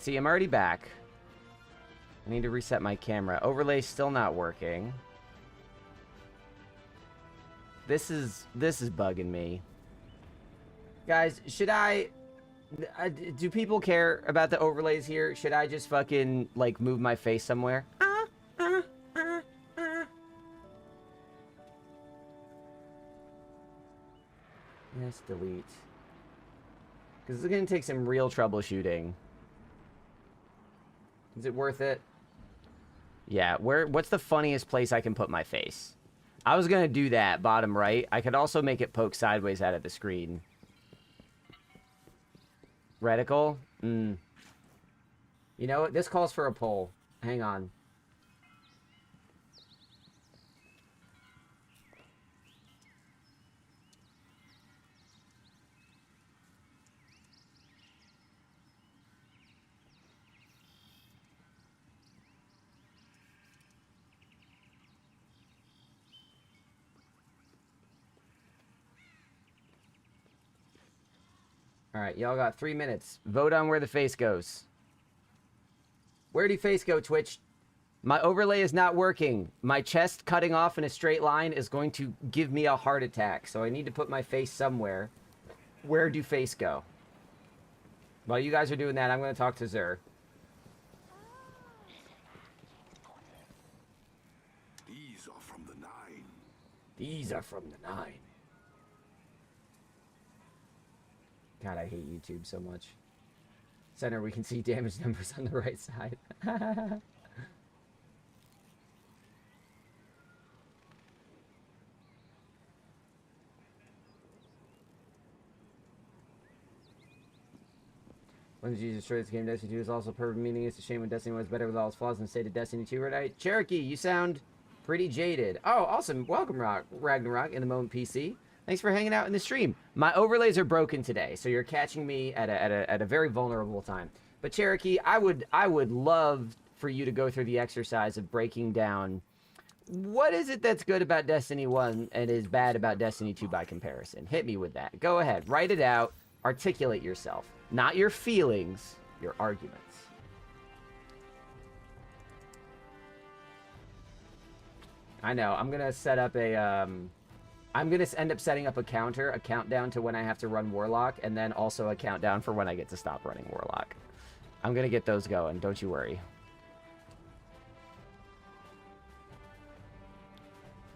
see, I'm already back. I need to reset my camera. Overlay's still not working. This is bugging me. Guys, should I... do people care about the overlays here? Should I just fucking, like, move my face somewhere? Yes, delete. Because it's going to take some real troubleshooting. Is it worth it? Yeah, what's the funniest place I can put my face? I was going to do that, bottom right. I could also make it poke sideways out of the screen. Reticle? You know what? This calls for a poll. Hang on. Alright, y'all got 3 minutes. Vote on where the face goes. Where do face go, Twitch? My overlay is not working. My chest cutting off in a straight line is going to give me a heart attack. So I need to put my face somewhere. Where do face go? While you guys are doing that, I'm going to talk to Zur. These are from the 9. These are from the 9. God, I hate YouTube so much. Center, we can see damage numbers on the right side. When did you destroy this game? Destiny 2 is also perfect, meaning it's a shame when Destiny was better with all its flaws than stated Destiny 2, right? Cherokee, you sound pretty jaded. Oh, awesome. Welcome, Ragnarok, in the moment PC. Thanks for hanging out in the stream. My overlays are broken today, so you're catching me at a very vulnerable time. But Cherokee, I would love for you to go through the exercise of breaking down what is it that's good about Destiny 1 and is bad about Destiny 2 by comparison. Hit me with that. Go ahead, write it out, articulate yourself. Not your feelings, your arguments. I know, I'm gonna set up a I'm going to end up setting up a countdown to when I have to run Warlock, and then also a countdown for when I get to stop running Warlock. I'm going to get those going, don't you worry.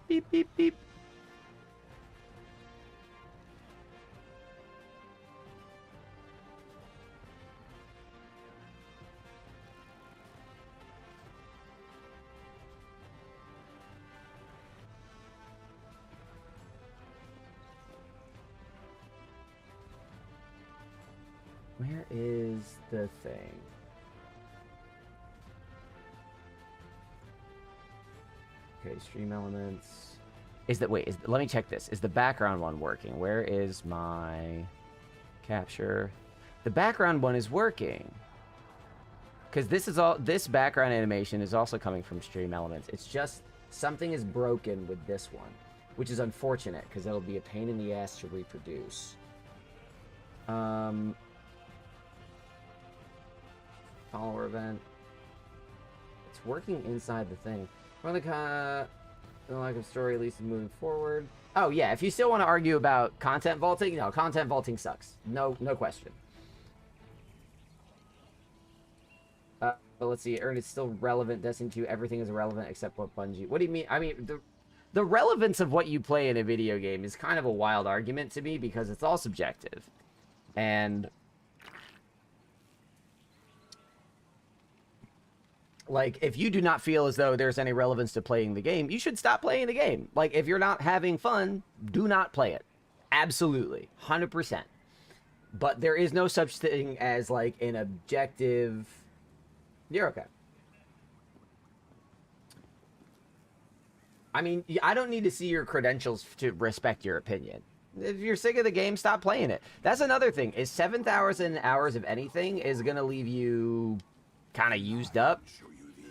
Beep, beep, beep. Where is the thing? Okay, stream elements. Let me check this. Is the background one working? Where is my capture? The background one is working. Because this background animation is also coming from stream elements. It's just something is broken with this one, which is unfortunate because it'll be a pain in the ass to reproduce. Follower event. It's working inside the thing. Run the lack of story, at least moving forward. Oh yeah, if you still want to argue about content vaulting, no, content vaulting sucks. No question. But let's see, Earn is still relevant. Destiny 2, everything is irrelevant except what Bungie. What do you mean? I mean, the relevance of what you play in a video game is kind of a wild argument to me because it's all subjective. And like, if you do not feel as though there's any relevance to playing the game, you should stop playing the game. Like, if you're not having fun, do not play it. Absolutely. 100%. But there is no such thing as, like, an objective... You're okay. I mean, I don't need to see your credentials to respect your opinion. If you're sick of the game, stop playing it. That's another thing, is 7,000 hours of anything is going to leave you kind of used up.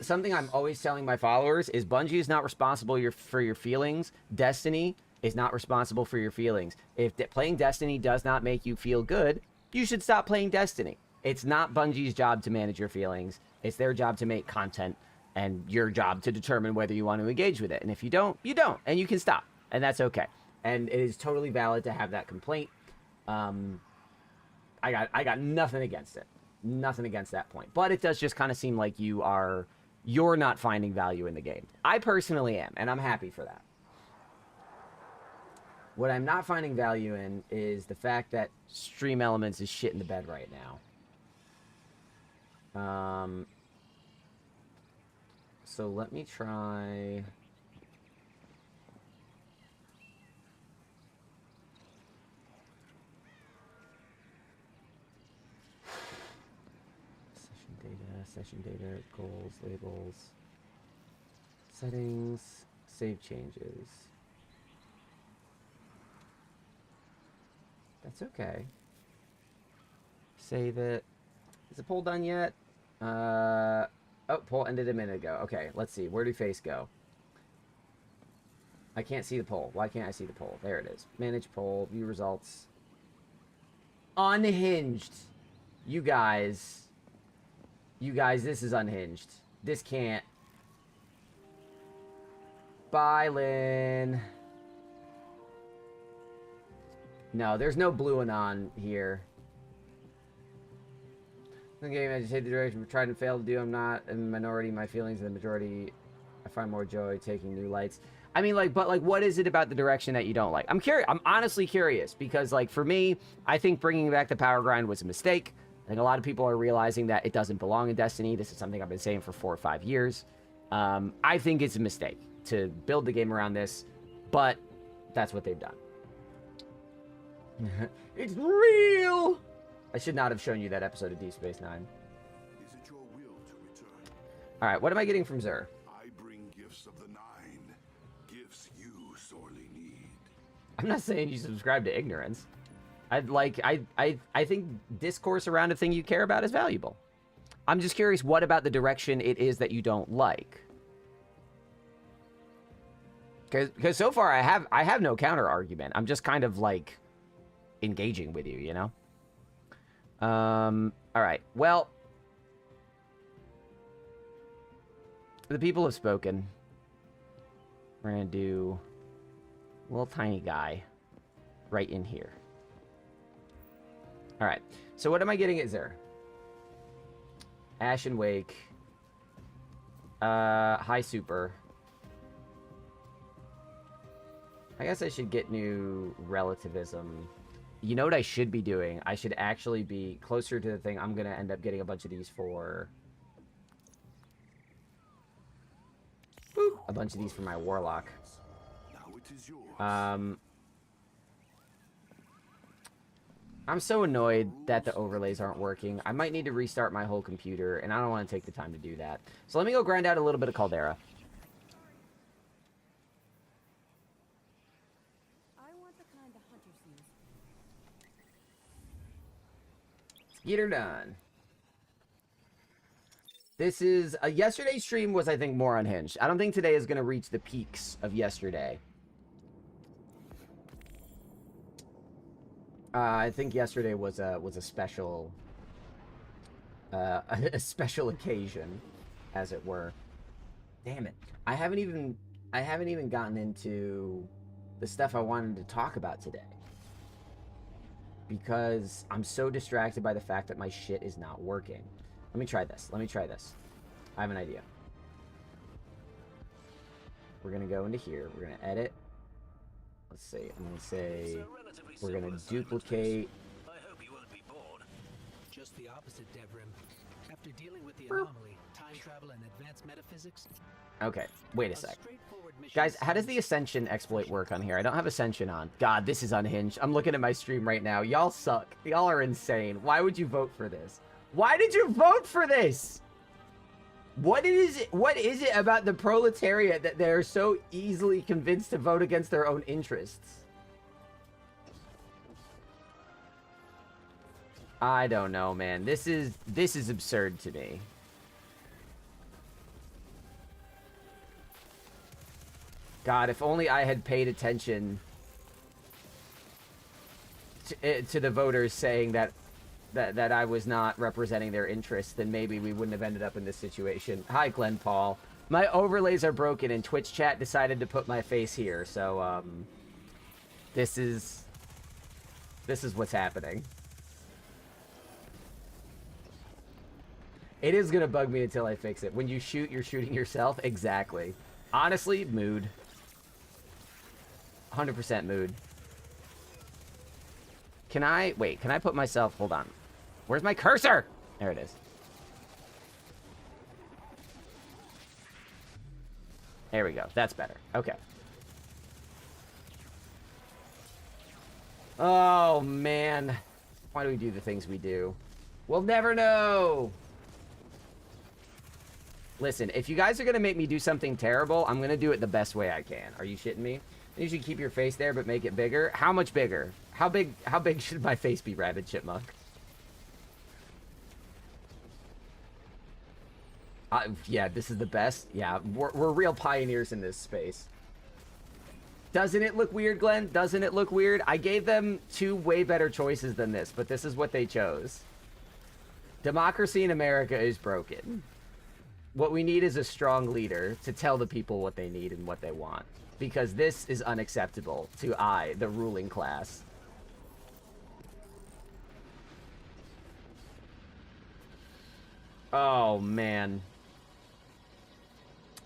Something I'm always telling my followers is Bungie is not responsible for your feelings. Destiny is not responsible for your feelings. If playing Destiny does not make you feel good, you should stop playing Destiny. It's not Bungie's job to manage your feelings. It's their job to make content, and your job to determine whether you want to engage with it. And if you don't, you don't, and you can stop, and that's okay. And it is totally valid to have that complaint. I got nothing against it, nothing against that point. But it does just kind of seem like you're not finding value in the game. I personally am, and I'm happy for that. What I'm not finding value in is the fact that Stream Elements is shit in the bed right now. So let me try... Session data, goals, labels, settings, save changes. That's okay. Save it. Is the poll done yet? Oh, poll ended a minute ago. Okay, let's see. Where do face go? I can't see the poll. Why can't I see the poll? There it is. Manage poll, view results. Unhinged. You guys, this is unhinged. This can't. Bye, Lynn. No, there's no blue anon here. The game, I just hate the direction we tried and failed to do. I'm not in the minority. My feelings in the majority. I find more joy taking new lights. I mean, like, but like, what is it about the direction that you don't like? I'm curious. I'm honestly curious because, like, for me, I think bringing back the power grind was a mistake. I think a lot of people are realizing that it doesn't belong in Destiny. This is something I've been saying for 4 or 5 years. I think it's a mistake to build the game around this, but that's what they've done. It's real! I should not have shown you that episode of Deep Space Nine. Is it your will to return? Alright, what am I getting from Xur? I bring gifts of the Nine. Gifts you sorely need. I'm not saying you subscribe to ignorance. I think discourse around a thing you care about is valuable. I'm just curious what about the direction it is that you don't like. Because so far I have no counter argument. I'm just kind of like engaging with you, you know? Alright, well, the people have spoken. We're gonna do a little tiny guy right in here. Alright, so what am I getting at Xur? Ashen Wake. High Super. I guess I should get new relativism. You know what I should be doing? I should actually be closer to the thing. I'm going to end up getting a bunch of these for... Boop, a bunch of these for my Warlock. Now it is yours. I'm so annoyed that the overlays aren't working. I might need to restart my whole computer, and I don't want to take the time to do that. So let me go grind out a little bit of Caldera. Get her done. This is... yesterday's stream was, I think, more unhinged. I don't think today is going to reach the peaks of yesterday. I think yesterday was a special... a special occasion, as it were. Damn it. I haven't even gotten into the stuff I wanted to talk about today. Because I'm so distracted by the fact that my shit is not working. Let me try this. I have an idea. We're going to go into here. We're going to edit. Let's see. I'm going to say we're going to duplicate. I hope you won't be bored. Just the opposite, Devrim. After dealing with the anomaly, time travel, and advanced metaphysics... Okay, wait a sec. Guys, how does the Ascension exploit work on here? I don't have Ascension on. God, this is unhinged. I'm looking at my stream right now. Y'all suck. Y'all are insane. Why would you vote for this? Why did you vote for this? What is it about the proletariat that they're so easily convinced to vote against their own interests? I don't know, man. This is absurd to me. God, if only I had paid attention to the voters saying that that I was not representing their interests, then maybe we wouldn't have ended up in this situation. Hi, Glenn Paul. My overlays are broken, and Twitch chat decided to put my face here, so this is what's happening. It is gonna bug me until I fix it. When you shoot, you're shooting yourself. Exactly. Honestly, mood. 100% mood. Can I... Wait, can I put myself... Hold on. Where's my cursor? There it is. There we go. That's better. Okay. Oh, man. Why do we do the things we do? We'll never know. Listen, if you guys are going to make me do something terrible, I'm going to do it the best way I can. Are you shitting me? You should keep your face there, but make it bigger. How much bigger? How big should my face be, Rabbit Chipmunk? Yeah, this is the best. Yeah, we're real pioneers in this space. Doesn't it look weird, Glenn? Doesn't it look weird? I gave them 2 way better choices than this, but this is what they chose. Democracy in America is broken. What we need is a strong leader to tell the people what they need and what they want. Because this is unacceptable to the ruling class. Oh, man.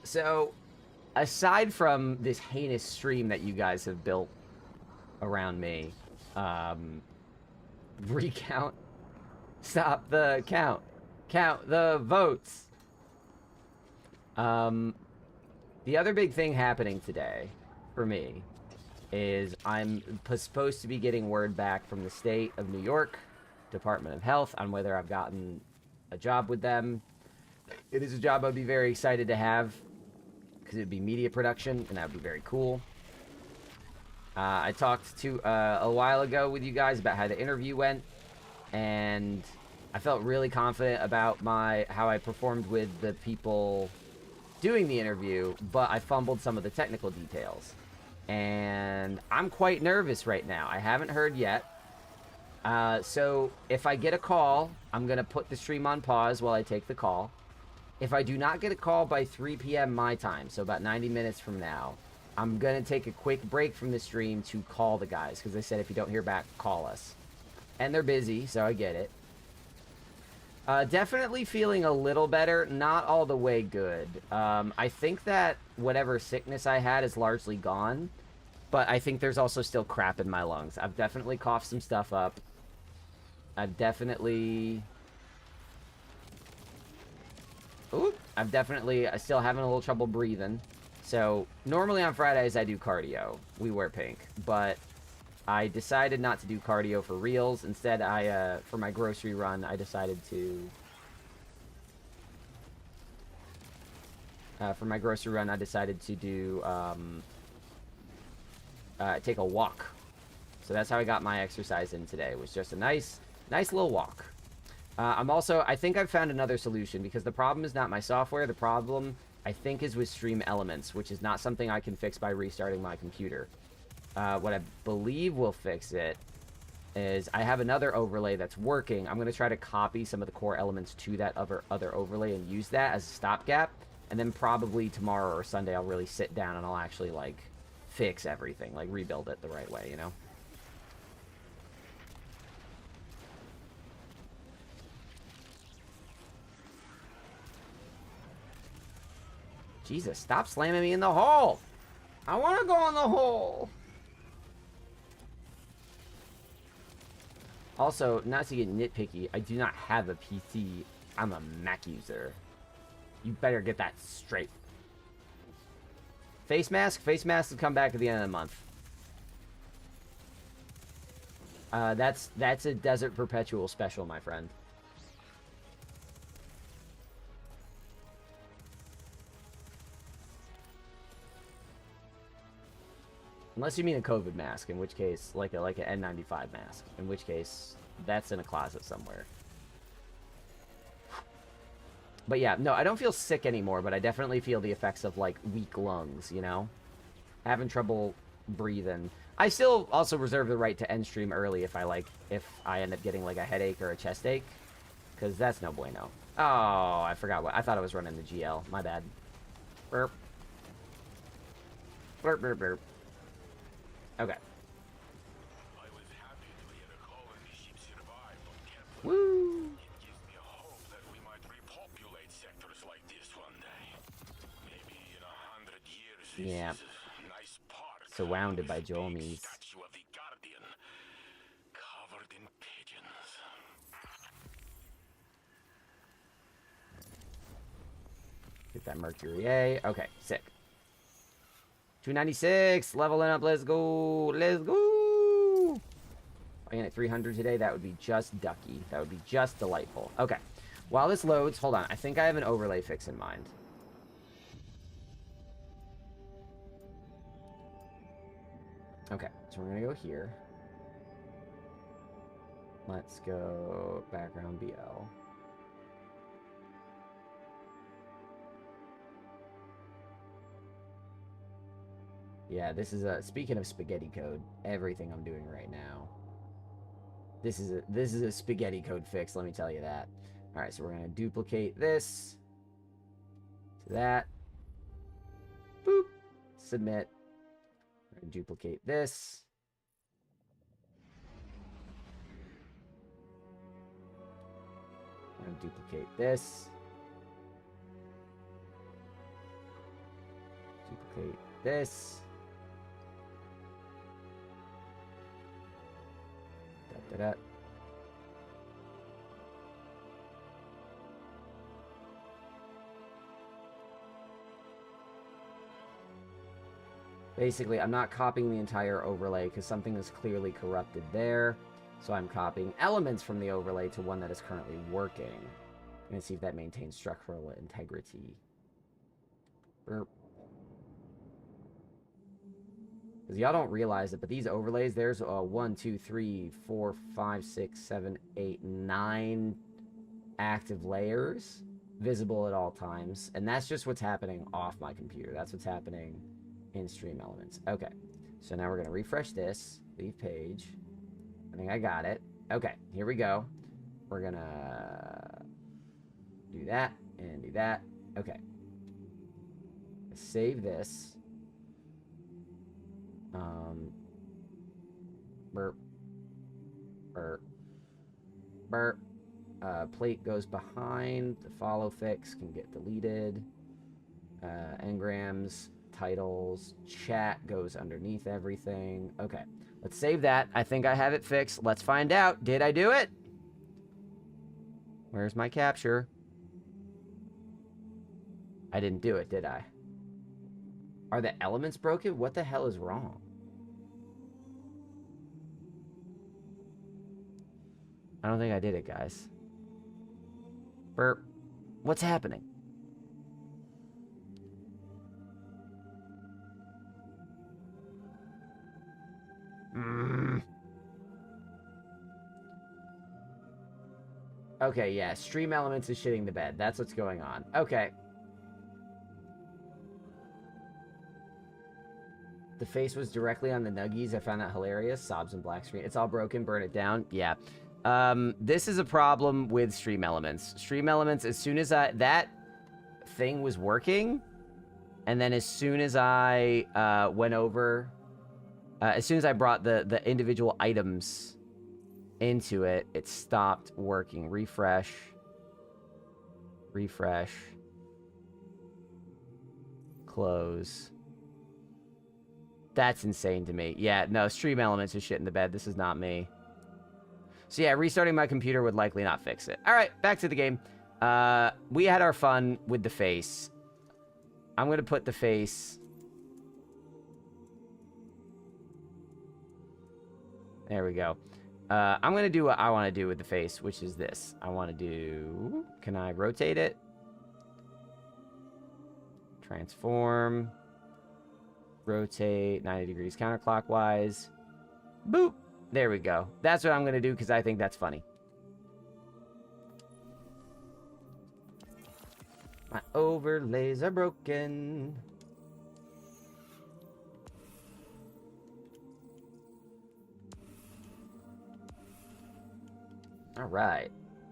So, aside from this heinous stream that you guys have built around me, recount. Stop the count. Count the votes. The other big thing happening today, for me, is I'm supposed to be getting word back from the state of New York, Department of Health, on whether I've gotten a job with them. It is a job I'd be very excited to have, because it'd be media production, and that would be very cool. I talked to a while ago with you guys about how the interview went, and I felt really confident about how I performed with the people doing the interview, but I fumbled some of the technical details. And I'm quite nervous right now. I haven't heard yet. So if I get a call, I'm going to put the stream on pause while I take the call. If I do not get a call by 3 p.m. my time, so about 90 minutes from now, I'm going to take a quick break from the stream to call the guys, because they said if you don't hear back, call us. And they're busy, so I get it. Definitely feeling a little better, not all the way good. I think that whatever sickness I had is largely gone, but I think there's also still crap in my lungs. I've definitely coughed some stuff up. I'm still having a little trouble breathing. So, normally on Fridays I do cardio. We wear pink. But I decided not to do cardio for reals. Instead, for my grocery run, I decided to... do, take a walk. So that's how I got my exercise in today. It was just a nice little walk. I think I've found another solution, because the problem is not my software. The problem, I think, is with Stream Elements, which is not something I can fix by restarting my computer. What I believe will fix it is I have another overlay that's working. I'm going to try to copy some of the core elements to that other overlay and use that as a stopgap. And then probably tomorrow or Sunday I'll really sit down and I'll actually, like, fix everything. Like, rebuild it the right way, you know? Jesus, stop slamming me in the hole! I want to go in the hole! Also, not to get nitpicky, I do not have a PC. I'm a Mac user. You better get that straight. Face mask? Face masks will come back at the end of the month. That's a Desert Perpetual special, my friend. Unless you mean a COVID mask, in which case, like an N95 mask. In which case, that's in a closet somewhere. But yeah, no, I don't feel sick anymore, but I definitely feel the effects of, like, weak lungs, you know? Having trouble breathing. I still also reserve the right to end stream early if I end up getting like a headache or a chest ache, because that's no bueno. Oh, I forgot what I thought I was running the GL. My bad. Burp. Burp, burp, burp. Okay. I was happy to hear the colony ship survive on Kepler. Woo! It gives me a hope that we might repopulate sectors like this one day. Maybe in 100 years. Yeah. This is a nice park. Surrounded by With big Jomies. statue of the Guardian, covered in pigeons. Get that Mercury A. Okay, sick. 296, leveling up, let's go, let's go. I at 300 today, that would be just ducky. That would be just delightful. Okay, while this loads, hold on, I think I have an overlay fix in mind. Okay, so we're gonna go here. Let's go background BL. Yeah, this is a, speaking of spaghetti code, everything I'm doing right now. This is a spaghetti code fix, let me tell you that. All right, so we're gonna duplicate this to that. Boop. Submit. We're gonna duplicate this. We're gonna duplicate this. Duplicate this. Da. Basically, I'm not copying the entire overlay because something is clearly corrupted there. So I'm copying elements from the overlay to one that is currently working. I'm going to see if that maintains structural integrity. Burp. Because y'all don't realize it, but these overlays, there's 1, 2, 3, 4, 5, 6, 7, 8, 9 active layers visible at all times. And that's just what's happening off my computer. That's what's happening in Stream Elements. Okay, so now we're going to refresh this. Leave page. I think I got it. Okay, here we go. We're going to do that and do that. Okay. Save this. Burp. Burp. Burp. Plate goes behind. The follow fix can get deleted. Engrams, titles, chat goes underneath everything. Okay, let's save that. I think I have it fixed. Let's find out. Did I do it? Where's my capture? I didn't do it, did I? Are the elements broken? What the hell is wrong? I don't think I did it, guys. Burp. What's happening? Okay, yeah. Stream Elements is shitting the bed. That's what's going on. Okay. The face was directly on the nuggies. I found that hilarious. Sobs and black screen. It's all broken. Burn it down. Yeah. This is a problem with Stream Elements. Stream Elements, as soon as that thing was working, and then as soon as I went over, as soon as I brought the individual items into it, it stopped working. Refresh. Refresh. Close. That's insane to me. Yeah, no, Stream Elements is shit in the bed. This is not me. So yeah, restarting my computer would likely not fix it. All right, back to the game. We had our fun with the face. I'm going to put the face... There we go. I'm going to do what I want to do with the face, which is this. I want to do... Can I rotate it? Transform. Rotate 90 degrees counterclockwise. Boop. There we go. That's what I'm going to do because I think that's funny. My overlays are broken. All right.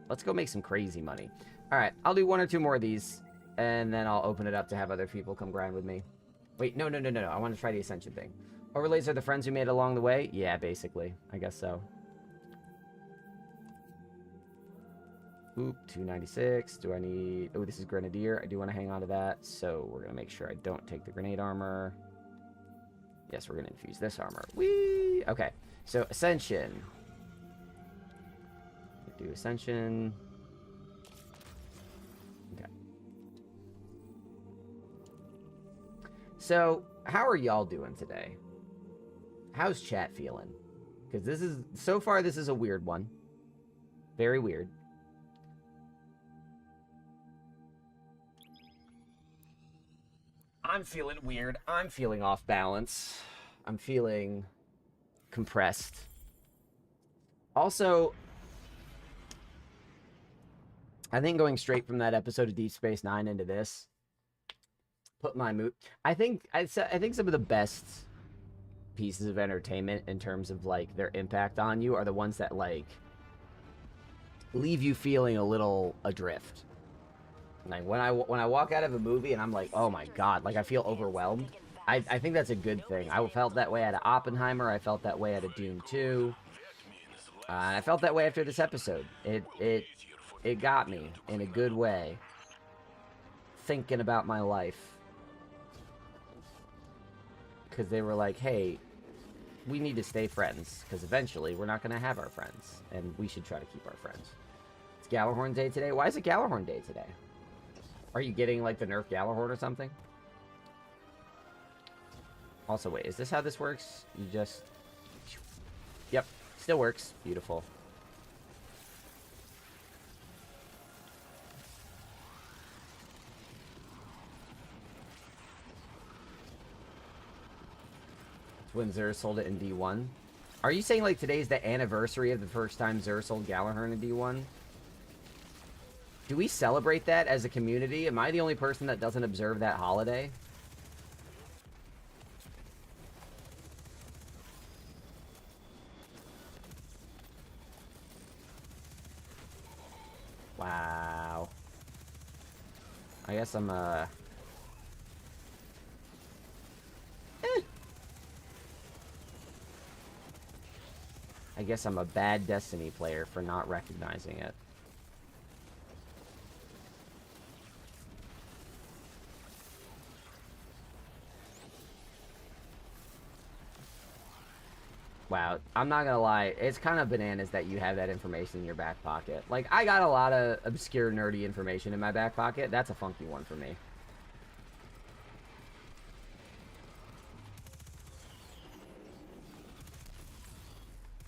Let's go make some crazy money. All right. I'll do 1 or 2 more of these, and then I'll open it up to have other people come grind with me. Wait, no. I want to try the Ascension thing. Overlays are the friends we made along the way? Yeah, basically. I guess so. Oop, 296. Do I need... Oh, this is Grenadier. I do want to hang on to that, so we're going to make sure I don't take the grenade armor. Yes, we're going to infuse this armor. Whee! Okay, so Ascension. Do Ascension. Okay. So, how are y'all doing today? How's chat feeling? Because this is... So far, this is a weird one. Very weird. I'm feeling weird. I'm feeling off balance. I'm feeling compressed. Also, I think going straight from that episode of Deep Space Nine into this put my mood. I think some of the best pieces of entertainment in terms of like their impact on you are the ones that like leave you feeling a little adrift. Like when I walk out of a movie and I'm like, oh my god, like I feel overwhelmed. I think that's a good thing. I felt that way out of Oppenheimer. I felt that way out of Dune 2. And I felt that way after this episode. It got me in a good way. Thinking about my life. Because they were like, hey, we need to stay friends. Because eventually we're not going to have our friends. And we should try to keep our friends. It's Galah Horn Day today. Why is it Galah Horn Day today? Are you getting, like, the Nerf Galah Horn or something? Also, wait, is this how this works? You just... Yep, still works. Beautiful. It's when Xur sold it in D1. Are you saying, like, today's the anniversary of the first time Xur sold Galah Horn in D1? Do we celebrate that as a community? Am I the only person that doesn't observe that holiday? Wow. I guess I'm, I guess I'm a bad Destiny player for not recognizing it. Wow, I'm not gonna lie, it's kind of bananas that you have that information in your back pocket. Like, I got a lot of obscure, nerdy information in my back pocket. That's a funky one for me.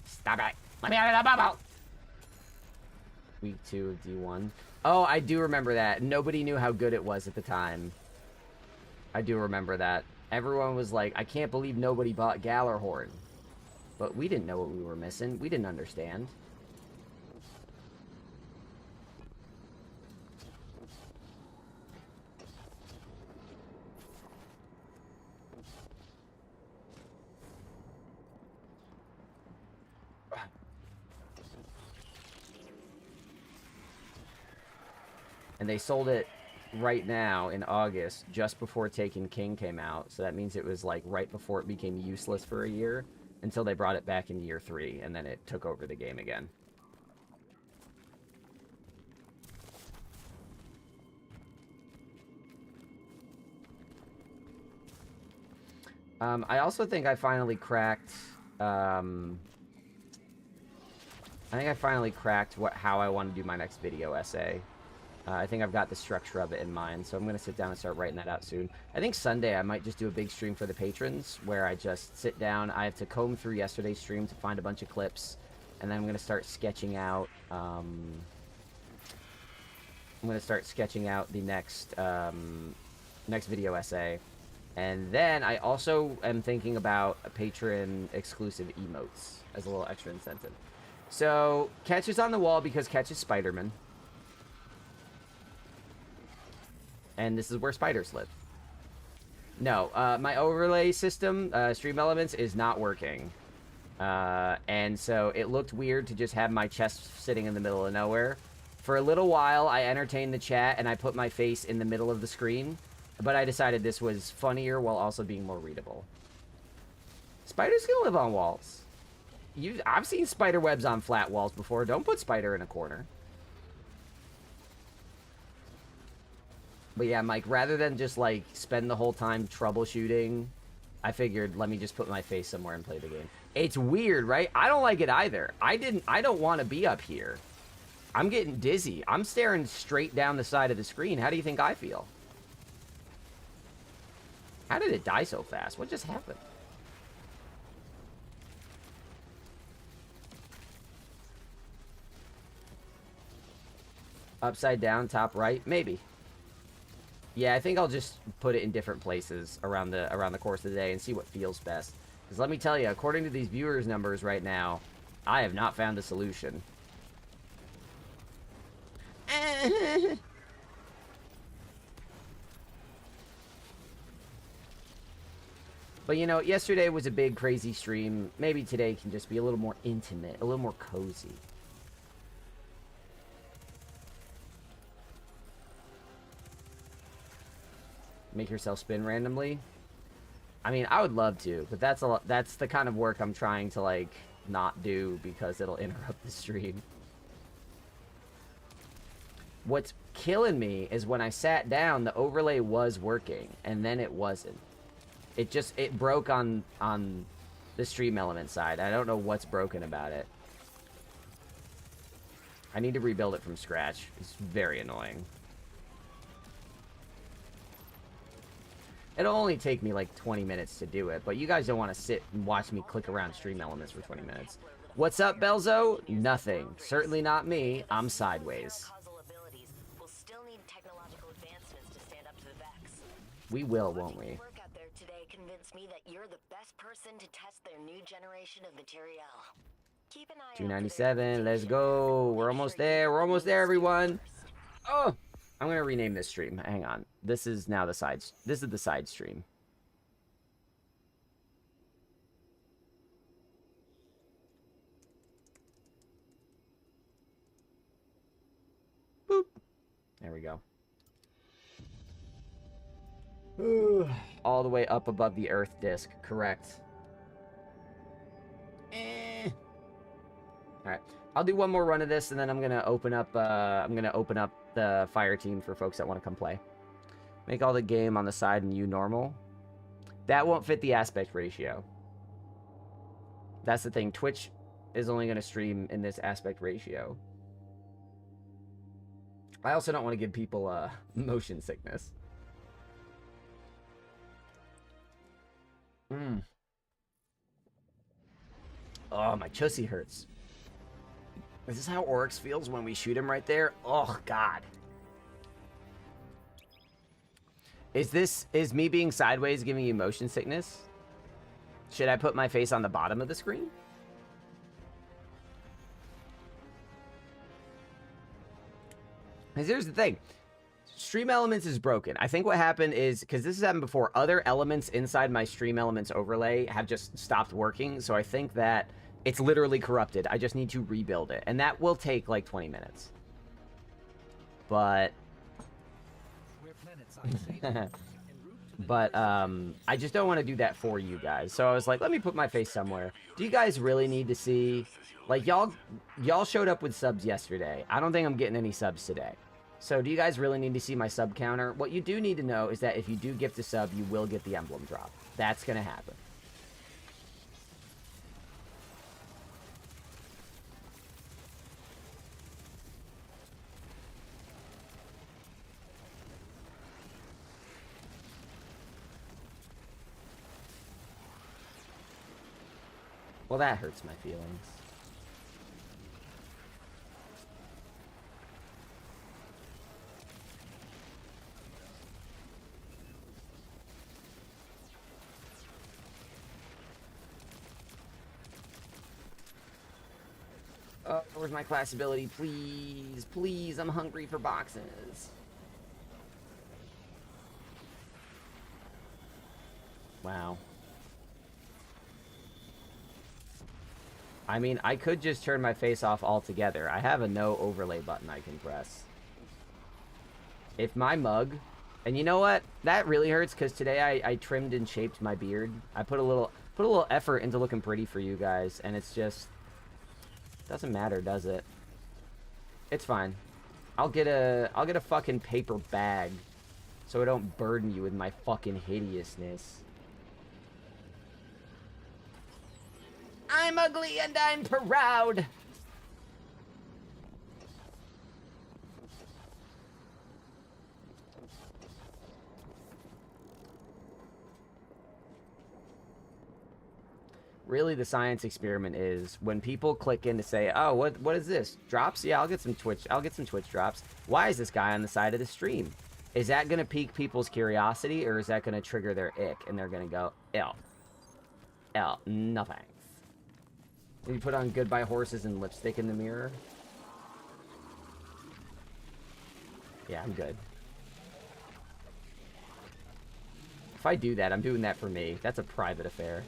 Stop it! Let me out of the bubble! Week 2 of D1. Oh, I do remember that. Nobody knew how good it was at the time. I do remember that. Everyone was like, I can't believe nobody bought Galah Horn. But we didn't know what we were missing. We didn't understand. And they sold it right now in August, just before Taken King came out. So that means it was like right before it became useless for a year. Until they brought it back in year 3, and then it took over the game again. I also think I finally cracked... I think I finally cracked how I want to do my next video essay. I think I've got the structure of it in mind, so I'm going to sit down and start writing that out soon. I think Sunday I might just do a big stream for the patrons, where I just sit down. I have to comb through yesterday's stream to find a bunch of clips, and then I'm going to start sketching out, the next video essay. And then I also am thinking about a patron-exclusive emotes as a little extra incentive. So, Ketch is on the wall because Ketch is Spider-Man. And this is where spiders live. No, my overlay system, Stream Elements, is not working. And so it looked weird to just have my chest sitting in the middle of nowhere. For a little while, I entertained the chat and I put my face in the middle of the screen, but I decided this was funnier while also being more readable. Spiders can live on walls. I've seen spider webs on flat walls before. Don't put spider in a corner. But yeah, Mike, rather than just, like, spend the whole time troubleshooting, I figured, let me just put my face somewhere and play the game. It's weird, right? I don't like it either. I don't want to be up here. I'm getting dizzy. I'm staring straight down the side of the screen. How do you think I feel? How did it die so fast? What just happened? Upside down, top right? Maybe. Yeah, I think I'll just put it in different places around the course of the day and see what feels best. Because let me tell you, according to these viewers' numbers right now, I have not found a solution. But, you know, yesterday was a big, crazy stream. Maybe today can just be a little more intimate, a little more cozy. Make yourself spin randomly. I mean, I would love to, but that's the kind of work I'm trying to, like, not do because it'll interrupt the stream. What's killing me is when I sat down, the overlay was working, and then it wasn't. It broke on the stream element side. I don't know what's broken about it. I need to rebuild it from scratch. It's very annoying. It'll only take me like 20 minutes to do it, but you guys don't want to sit and watch me click around stream elements for 20 minutes. What's up, Belzo? Nothing. Certainly not me. I'm sideways. We will, won't we? 297. Let's go. We're almost there. We're almost there, everyone. Oh! I'm gonna rename this stream. Hang on. This is now the side. This is the side stream. Boop. There we go. All the way up above the Earth disk. Correct. All right. I'll do one more run of this, and then I'm gonna open up. The fire team for folks that want to come play. Make all the game on the side and you normal. That won't fit the aspect ratio. That's the thing. Twitch is only going to stream in this aspect ratio. I also don't want to give people motion sickness. Oh, my chussy hurts. Is this how Oryx feels when we shoot him right there? Oh, God. Is me being sideways giving you motion sickness? Should I put my face on the bottom of the screen? Because here's the thing. Stream Elements is broken. I think what happened is, because this has happened before, other elements inside my Stream Elements overlay have just stopped working. So I think that it's literally corrupted. I just need to rebuild it. And that will take like 20 minutes. But... but, I just don't want to do that for you guys. So I was like, let me put my face somewhere. Do you guys really need to see... Like, y'all showed up with subs yesterday. I don't think I'm getting any subs today. So do you guys really need to see my sub counter? What you do need to know is that if you do gift a sub, you will get the emblem drop. That's going to happen. Well, that hurts my feelings. Where's my class ability? Please, please, I'm hungry for boxes. Wow. I mean, I could just turn my face off altogether. I have a no overlay button I can press. If my mug... And you know what? That really hurts because today I trimmed and shaped my beard. I put a little effort into looking pretty for you guys, and it's just... Doesn't matter, does it? It's fine. I'll get a fucking paper bag so I don't burden you with my fucking hideousness. I'm ugly and I'm proud. Really, the science experiment is when people click in to say, "Oh, what is this? Drops? Yeah, I'll get some Twitch drops. Why is this guy on the side of the stream? Is that gonna pique people's curiosity, or is that gonna trigger their ick and they're gonna go, ew, no thanks." You put on goodbye horses and lipstick in the mirror. Yeah, I'm good. If I do that, I'm doing that for me. That's a private affair.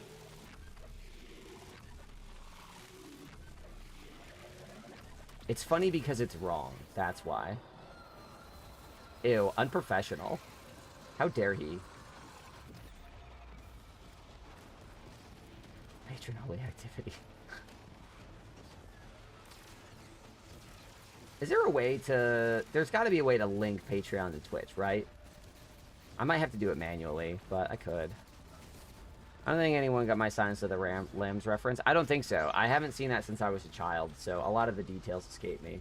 It's funny because it's wrong. That's why. Ew, unprofessional. How dare he? Patron-only activity. Is there a way to... There's got to be a way to link Patreon to Twitch, right? I might have to do it manually, but I could. I don't think anyone got my Silence of the Lambs reference. I don't think so. I haven't seen that since I was a child, so a lot of the details escape me.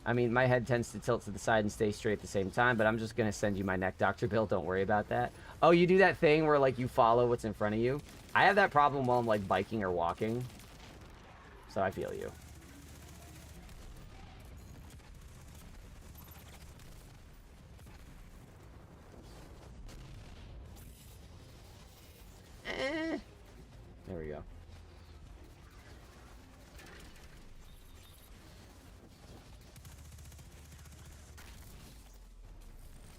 I mean, my head tends to tilt to the side and stay straight at the same time, but I'm just going to send you my neck doctor bill. Don't worry about that. Oh, you do that thing where, like, you follow what's in front of you? I have that problem while I'm, like, biking or walking. So I feel you. There we go.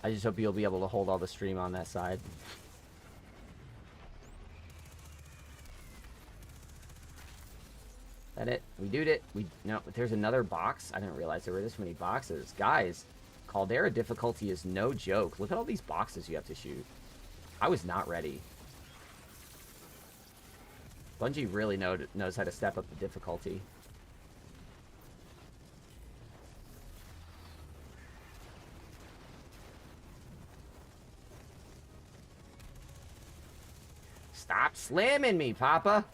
I just hope you'll be able to hold all the stream on that side. That it? We did it. No, there's another box. I didn't realize there were this many boxes. Guys, Caldera difficulty is no joke. Look at all these boxes you have to shoot. I was not ready. Bungie really knows how to step up the difficulty. Stop slamming me, Papa!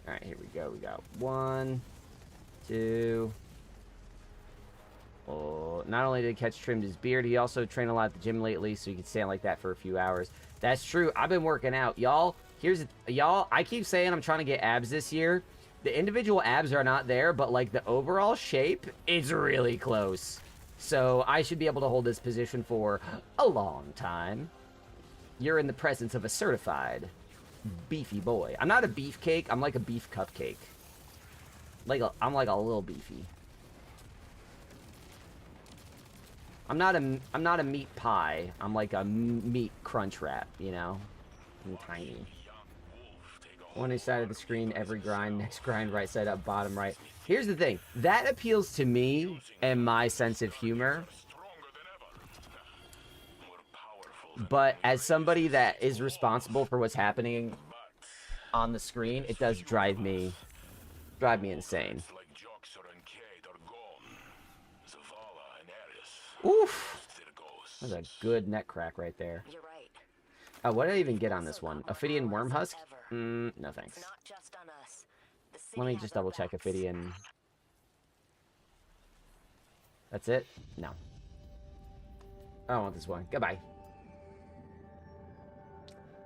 Alright, here we go. We got 1, 2... Oh, not only did Ketch trimmed his beard, he also trained a lot at the gym lately, so he could stand like that for a few hours. That's true. I've been working out. Y'all, I keep saying I'm trying to get abs this year. The individual abs are not there, but, like, the overall shape is really close. So I should be able to hold this position for a long time. You're in the presence of a certified beefy boy. I'm not a beefcake. I'm like a beef cupcake. I'm like a little beefy. I'm not a meat pie. I'm like a meat crunch wrap, you know? I'm tiny. One side of the screen, every grind, next grind, right side up, bottom right. Here's the thing. That appeals to me and my sense of humor. But as somebody that is responsible for what's happening on the screen, it does drive me insane. Oof. That's a good neck crack right there. You're right. Oh, what did I even get on this one? Ophidian worm husk? No thanks. Not just on us. The city Let me has just our double check backs. Ophidian. That's it? No. I don't want this one. Goodbye.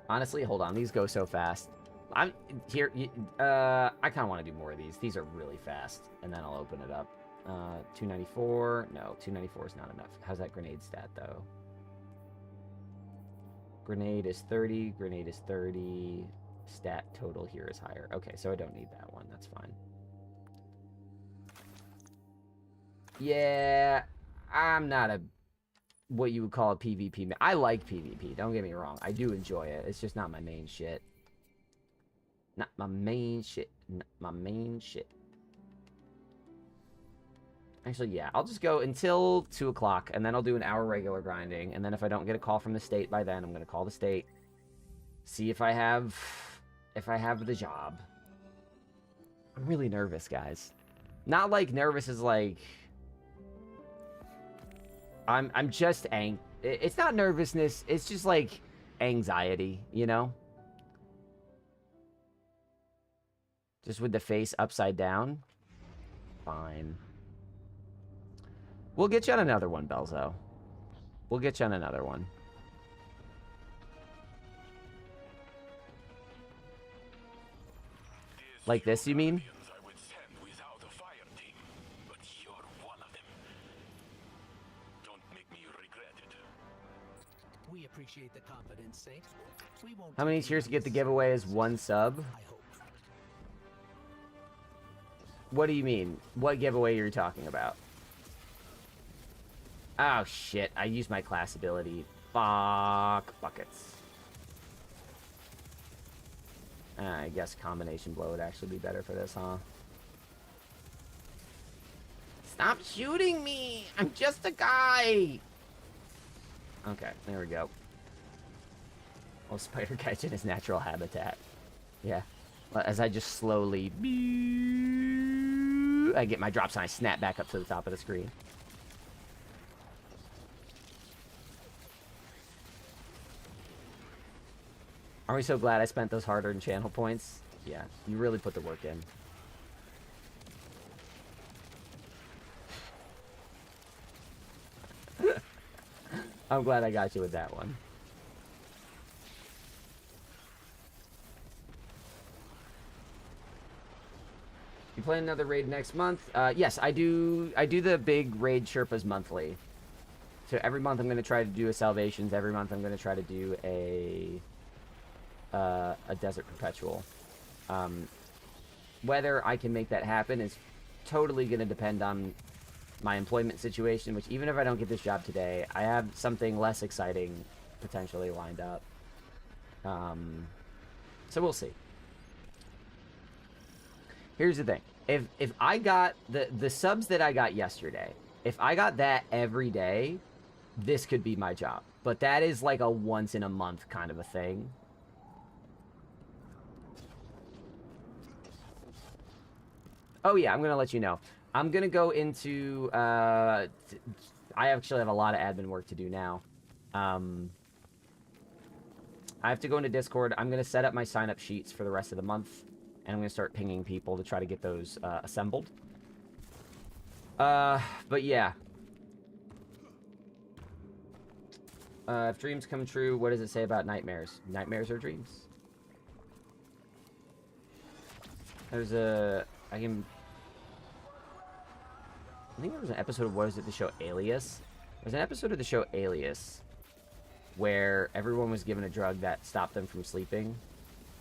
Honestly, hold on. These go so fast. I'm here. I kind of want to do more of these. These are really fast. And then I'll open it up. 294. No, 294 is not enough. How's that grenade stat, though? Grenade is 30. Grenade is 30. Stat total here is higher. Okay, so I don't need that one. That's fine. Yeah, I'm not a what you would call a PvP. I like PvP. Don't get me wrong. I do enjoy it. It's just not my main shit. Not my main shit. Not my main shit. Actually, yeah. I'll just go until 2 o'clock, and then I'll do an hour regular grinding. And then if I don't get a call from the state by then, I'm going to call the state. See if I have the job. I'm really nervous, guys. Not like nervous as like... I'm just it's not nervousness, it's just like anxiety, you know? Just with the face upside down. Fine. We'll get you on another one, Belzo. We'll get you on another one. Like this, you mean? I would send without a fire team, but you're one of them. Don't make me regret it. We appreciate the confidence, Saint. We won't How many take cheers to get the unnecessary giveaway is risks, 1 sub? I hope. What do you mean? What giveaway are you talking about? Oh, shit. I used my class ability. Fuck buckets. I guess combination blow would actually be better for this, huh? Stop shooting me! I'm just a guy! Okay, there we go. Oh, spider guy's in his natural habitat. Yeah. Well, as I just slowly... I get my drops and I snap back up to the top of the screen. Are we so glad I spent those hard-earned channel points? Yeah, you really put the work in. I'm glad I got you with that one. You plan another raid next month? Yes, I do. I do the big raid Sherpas monthly. So every month I'm going to try to do a Salvations. Every month I'm going to try to do a Desert Perpetual. Whether I can make that happen is totally going to depend on my employment situation, which even if I don't get this job today, I have something less exciting potentially lined up. So we'll see. Here's the thing. If I got the subs that I got yesterday, if I got that every day, this could be my job. But that is like a once in a month kind of a thing. Oh yeah, I'm going to let you know. I'm going to go into... I actually have a lot of admin work to do now. I have to go into Discord. I'm going to set up my sign-up sheets for the rest of the month. And I'm going to start pinging people to try to get those assembled. But yeah. If dreams come true, what does it say about nightmares? Nightmares are dreams. There's a... I think there was an episode of, what is it, the show Alias? There's an episode of the show Alias where everyone was given a drug that stopped them from sleeping,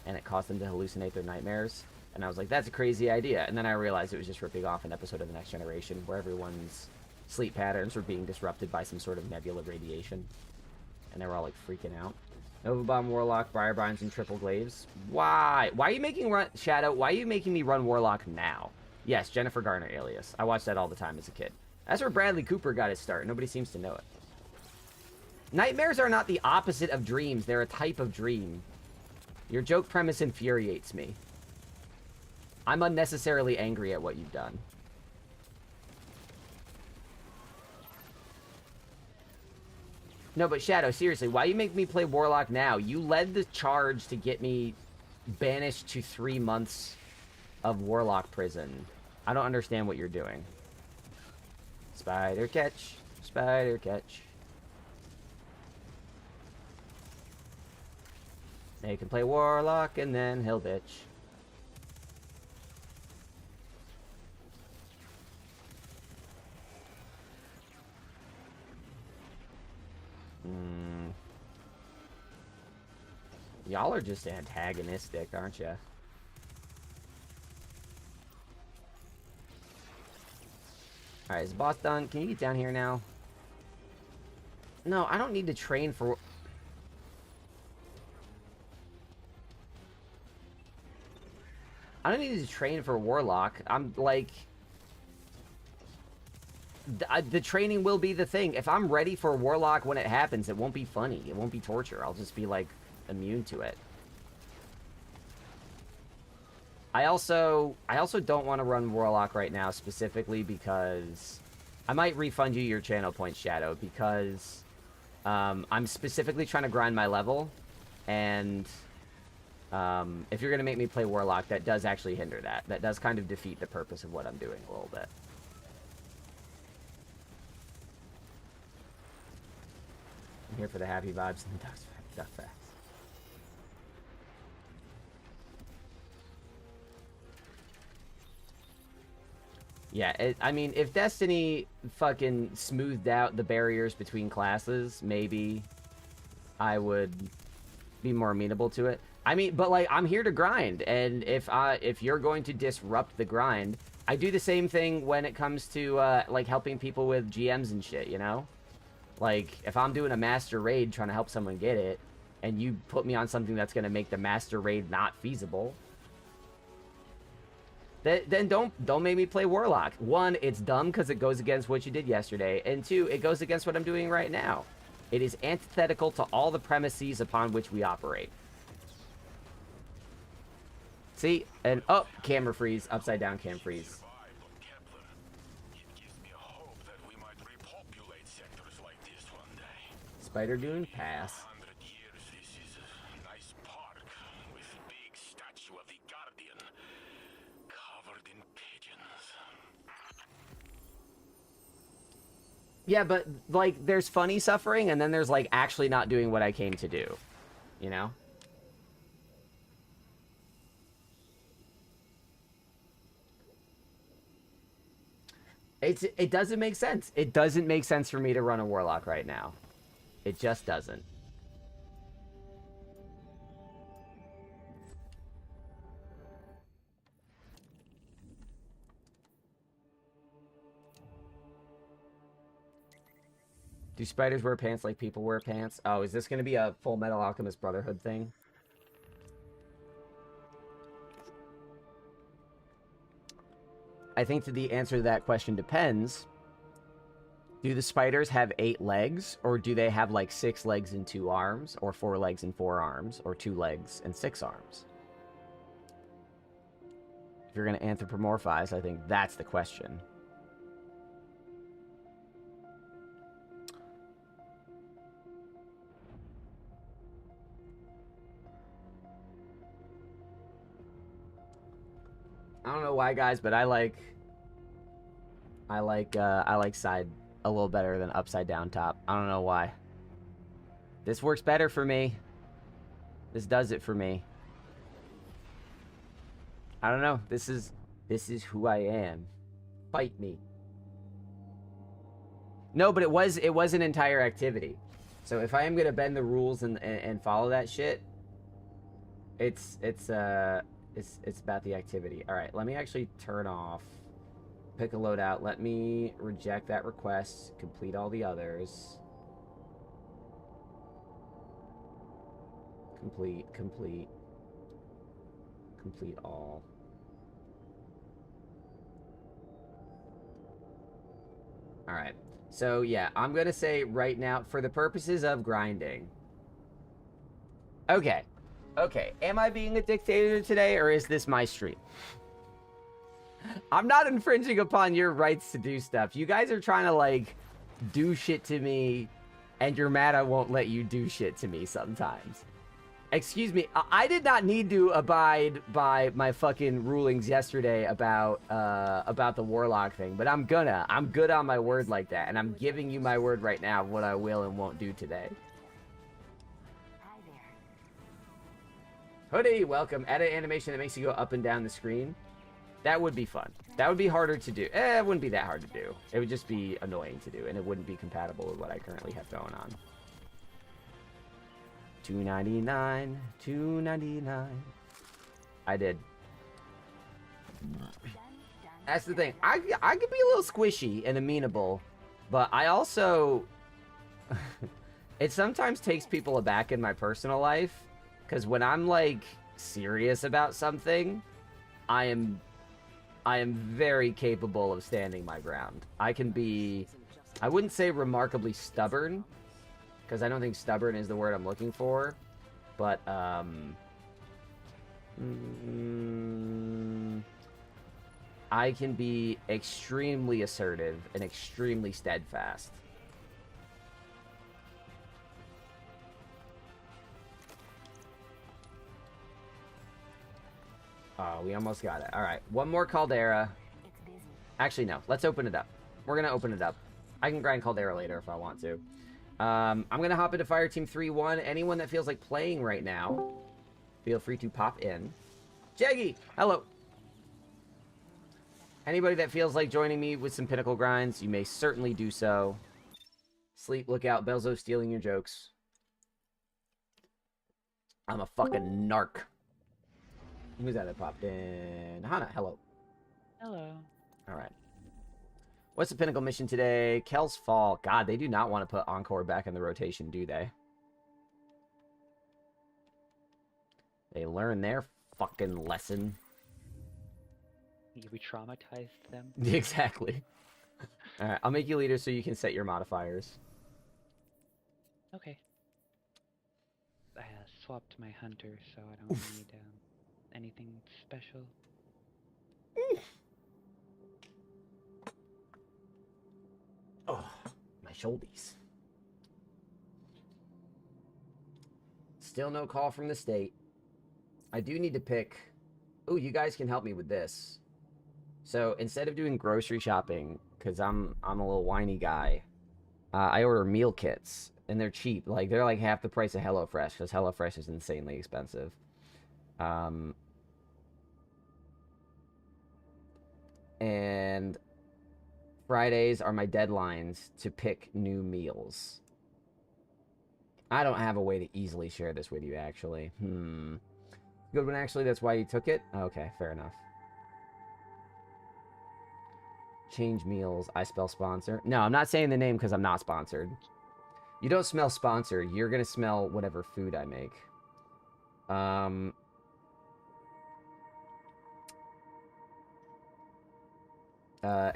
and it caused them to hallucinate their nightmares. And I was like, that's a crazy idea. And then I realized it was just ripping off an episode of The Next Generation where everyone's sleep patterns were being disrupted by some sort of nebula radiation. And they were all, like, freaking out. Nova Bomb, Warlock, Briarbines, and Triple Glaives. Why? Why are you making Shadow, why are you making me run Warlock now? Yes, Jennifer Garner Alias. I watched that all the time as a kid. That's where Bradley Cooper got his start. Nobody seems to know it. Nightmares are not the opposite of dreams. They're a type of dream. Your joke premise infuriates me. I'm unnecessarily angry at what you've done. No, but Shadow, seriously, why you make me play Warlock now? You led the charge to get me banished to 3 months of Warlock prison. I don't understand what you're doing. Spider catch. Spider catch. They can play Warlock and then he'll bitch. Y'all are just antagonistic, aren't ya? Alright, is the boss done? Can you get down here now? No, I don't need to train for... I don't need to train for Warlock. I'm, like... The training will be the thing. If I'm ready for Warlock when it happens, it won't be funny. It won't be torture. I'll just be, like, immune to it. I also don't want to run Warlock right now, specifically because... I might refund you your channel points, Shadow, because... I'm specifically trying to grind my level, and... if you're going to make me play Warlock, that does actually hinder that. That does kind of defeat the purpose of what I'm doing a little bit. I'm here for the happy vibes and the duck facts. Yeah, I mean, if Destiny fucking smoothed out the barriers between classes, maybe I would be more amenable to it. I mean, but like, I'm here to grind, and if you're going to disrupt the grind, I do the same thing when it comes to like helping people with GMs and shit, you know? Like, if I'm doing a master raid trying to help someone get it, and you put me on something that's going to make the master raid not feasible, then don't make me play Warlock. One, it's dumb because it goes against what you did yesterday, and two, it goes against what I'm doing right now. It is antithetical to all the premises upon which we operate. See? And, oh, camera freeze. Upside down cam freeze. Spider Goon, pass. 100 years, this is a nice park with big statue of the Guardian covered in pigeons. Yeah, but, like, there's funny suffering, and then there's, like, actually not doing what I came to do. You know? It doesn't make sense. It doesn't make sense for me to run a Warlock right now. It just doesn't. Do spiders wear pants like people wear pants? Oh, is this going to be a Full Metal Alchemist Brotherhood thing? I think that the answer to that question depends. Do the spiders have 8 legs, or do they have like 6 legs and 2 arms, or 4 legs and 4 arms, or 2 legs and 6 arms? If you're going to anthropomorphize, I think that's the question. I don't know why, guys, but I like side a little better than upside down top. I don't know why. This works better for me. This does it for me. I don't know. This is who I am. Fight me. No, but it was an entire activity. So if I am gonna bend the rules and follow that shit, it's about the activity. All right, let me actually turn off. Pick a loadout. Let me reject that request. Complete all the others. Complete all. All right. So, yeah, I'm going to say right now, for the purposes of grinding. Okay. Okay. Am I being a dictator today, or is this my stream? I'm not infringing upon your rights to do stuff. You guys are trying to, like, do shit to me, and you're mad I won't let you do shit to me sometimes. Excuse me, I did not need to abide by my fucking rulings yesterday about the Warlock thing, but I'm good on my word like that, and I'm giving you my word right now of what I will and won't do today. Hi there. Hoodie, welcome. Add an animation that makes you go up and down the screen. That would be fun. That would be harder to do. It wouldn't be that hard to do. It would just be annoying to do, and it wouldn't be compatible with what I currently have going on. $2.99, $2.99. I did. That's the thing. I could be a little squishy and amenable, but I also It sometimes takes people aback in my personal life, because when I'm, like, serious about something, I am very capable of standing my ground. I can be, I wouldn't say remarkably stubborn, because I don't think stubborn is the word I'm looking for, but, I can be extremely assertive and extremely steadfast. Oh, we almost got it. All right, one more Caldera. It's busy. Actually, no. Let's open it up. We're going to open it up. I can grind Caldera later if I want to. I'm going to hop into Fireteam 3-1. Anyone that feels like playing right now, feel free to pop in. Jaggy, hello. Anybody that feels like joining me with some Pinnacle grinds, you may certainly do so. Sleep, look out. Belzo stealing your jokes. I'm a fucking narc. Who's that popped in? Hana, hello. Hello. Alright. What's the Pinnacle mission today? Kel's Fall. God, they do not want to put Encore back in the rotation, do they? They learn their fucking lesson. We traumatized them. Exactly. Alright, I'll make you leader so you can set your modifiers. Okay. I swapped my hunter, so I don't need anything special. Oh, my shoulders. Still no call from the state. I do need to pick... Ooh, you guys can help me with this. So, instead of doing grocery shopping, because I'm a little whiny guy, I order meal kits. And they're cheap. Like, they're like half the price of HelloFresh, because HelloFresh is insanely expensive. And Fridays are my deadlines to pick new meals. I don't have a way to easily share this with you, actually. Good one, actually. That's why you took it? Okay, fair enough. Change meals. I spell sponsor. No, I'm not saying the name because I'm not sponsored. You don't smell sponsor. You're going to smell whatever food I make.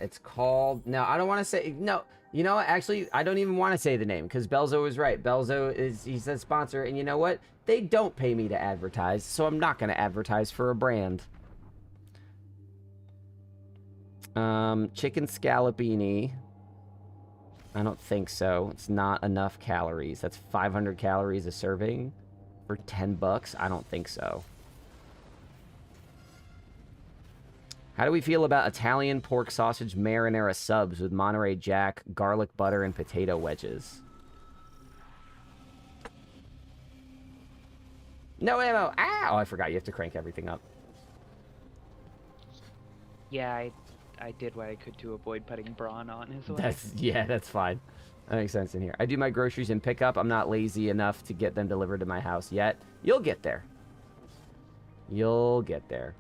It's called... No, I don't want to say... No, you know what? Actually, I don't even want to say the name, because Belzo is right. Belzo is... He says sponsor, and you know what? They don't pay me to advertise, so I'm not going to advertise for a brand. Chicken scallopini. I don't think so. It's not enough calories. That's 500 calories a serving for 10 bucks. I don't think so. How do we feel about Italian pork sausage marinara subs with Monterey Jack, garlic butter, and potato wedges? No ammo! Ah! Oh, I forgot. You have to crank everything up. Yeah, I did what I could to avoid putting brawn on his way. Yeah, that's fine. That makes sense in here. I do my groceries in pickup. I'm not lazy enough to get them delivered to my house yet. You'll get there. You'll get there.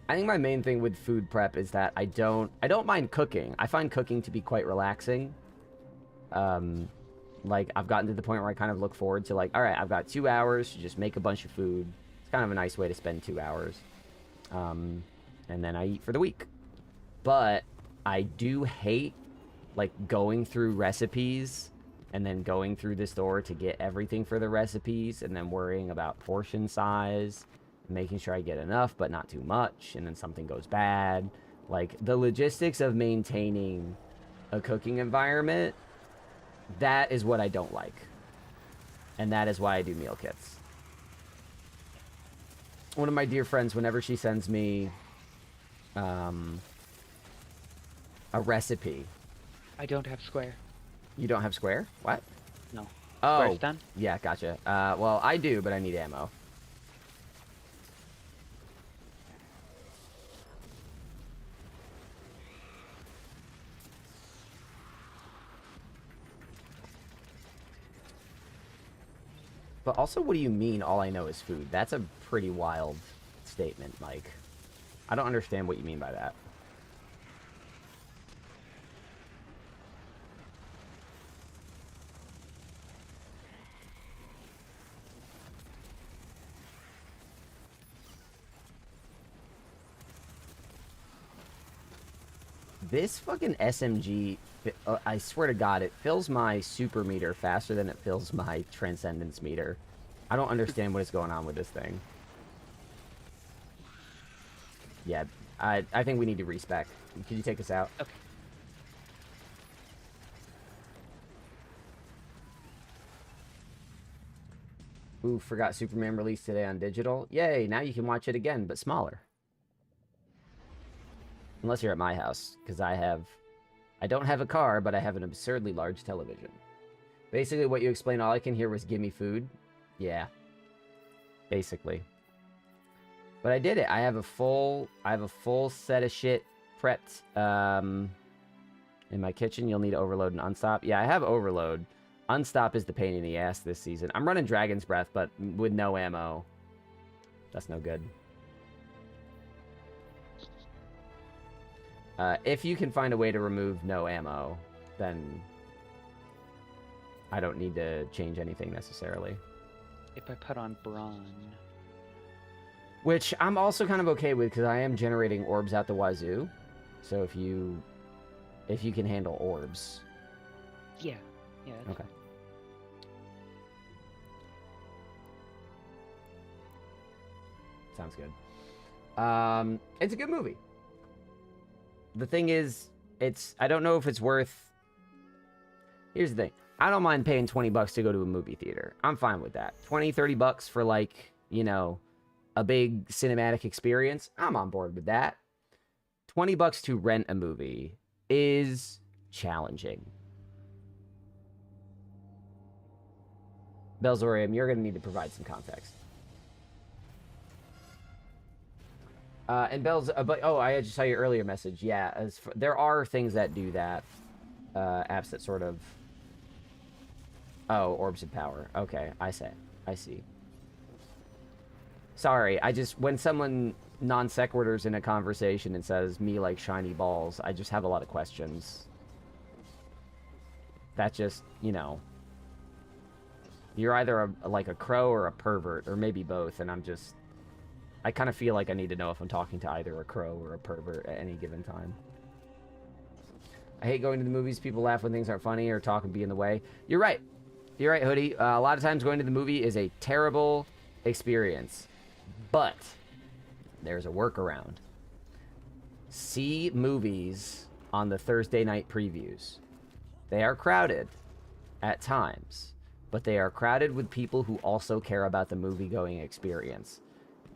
I think my main thing with food prep is that I don't mind cooking. I find cooking to be quite relaxing. Like, I've gotten to the point where I kind of look forward to, like, all right, I've got 2 hours to just make a bunch of food. It's kind of a nice way to spend 2 hours. And then I eat for the week. But I do hate, like, going through recipes and then going through the store to get everything for the recipes and then worrying about portion size, making sure I get enough but not too much, and then something goes bad. Like, the logistics of maintaining a cooking environment, that is what I don't like. And that is why I do meal kits. One of my dear friends, whenever she sends me a recipe... I don't have square. You don't have square? What? No. Oh, Square's done? yeah, gotcha. Well, I do, but I need ammo. But also, what do you mean all I know is food? That's a pretty wild statement, Mike. I don't understand what you mean by that. This fucking SMG, I swear to God, it fills my super meter faster than it fills my transcendence meter. I don't understand what is going on with this thing. Yeah, I think we need to respec. Can you take us out? Okay. Ooh, forgot Superman released today on digital. Yay, now you can watch it again, but smaller. Unless you're at my house, because I don't have a car, but I have an absurdly large television. Basically, what you explained, all I can hear was gimme food. Yeah. Basically. But I did it. I have a full set of shit prepped in my kitchen. You'll need overload and unstop. Yeah, I have overload. Unstop is the pain in the ass this season. I'm running Dragon's Breath, but with no ammo. That's no good. If you can find a way to remove no ammo, then I don't need to change anything necessarily. If I put on brawn. Which I'm also kind of okay with, because I am generating orbs out the wazoo. So if you can handle orbs. Yeah. Yeah. Okay. Sounds good. It's a good movie. The thing is, I don't know if it's worth... Here's the thing. I don't mind paying $20 to go to a movie theater. I'm fine with that. 20, 30 bucks for, like, you know, a big cinematic experience. I'm on board with that. 20 bucks to rent a movie is challenging. Belzorium, you're going to need to provide some context. And Bells, but I just saw your earlier message. Yeah, there are things that do that. Apps that sort of. Oh, orbs of power. Okay, I see. Sorry, when someone non sequiturs in a conversation and says me like shiny balls, I just have a lot of questions. That just, you know. You're either like a crow or a pervert, or maybe both, and I kind of feel like I need to know if I'm talking to either a crow or a pervert at any given time. I hate going to the movies. People laugh when things aren't funny or talk and be in the way. You're right. You're right, Hoodie. A lot of times going to the movie is a terrible experience. But there's a workaround. See movies on the Thursday night previews. They are crowded at times, but they are crowded with people who also care about the movie-going experience.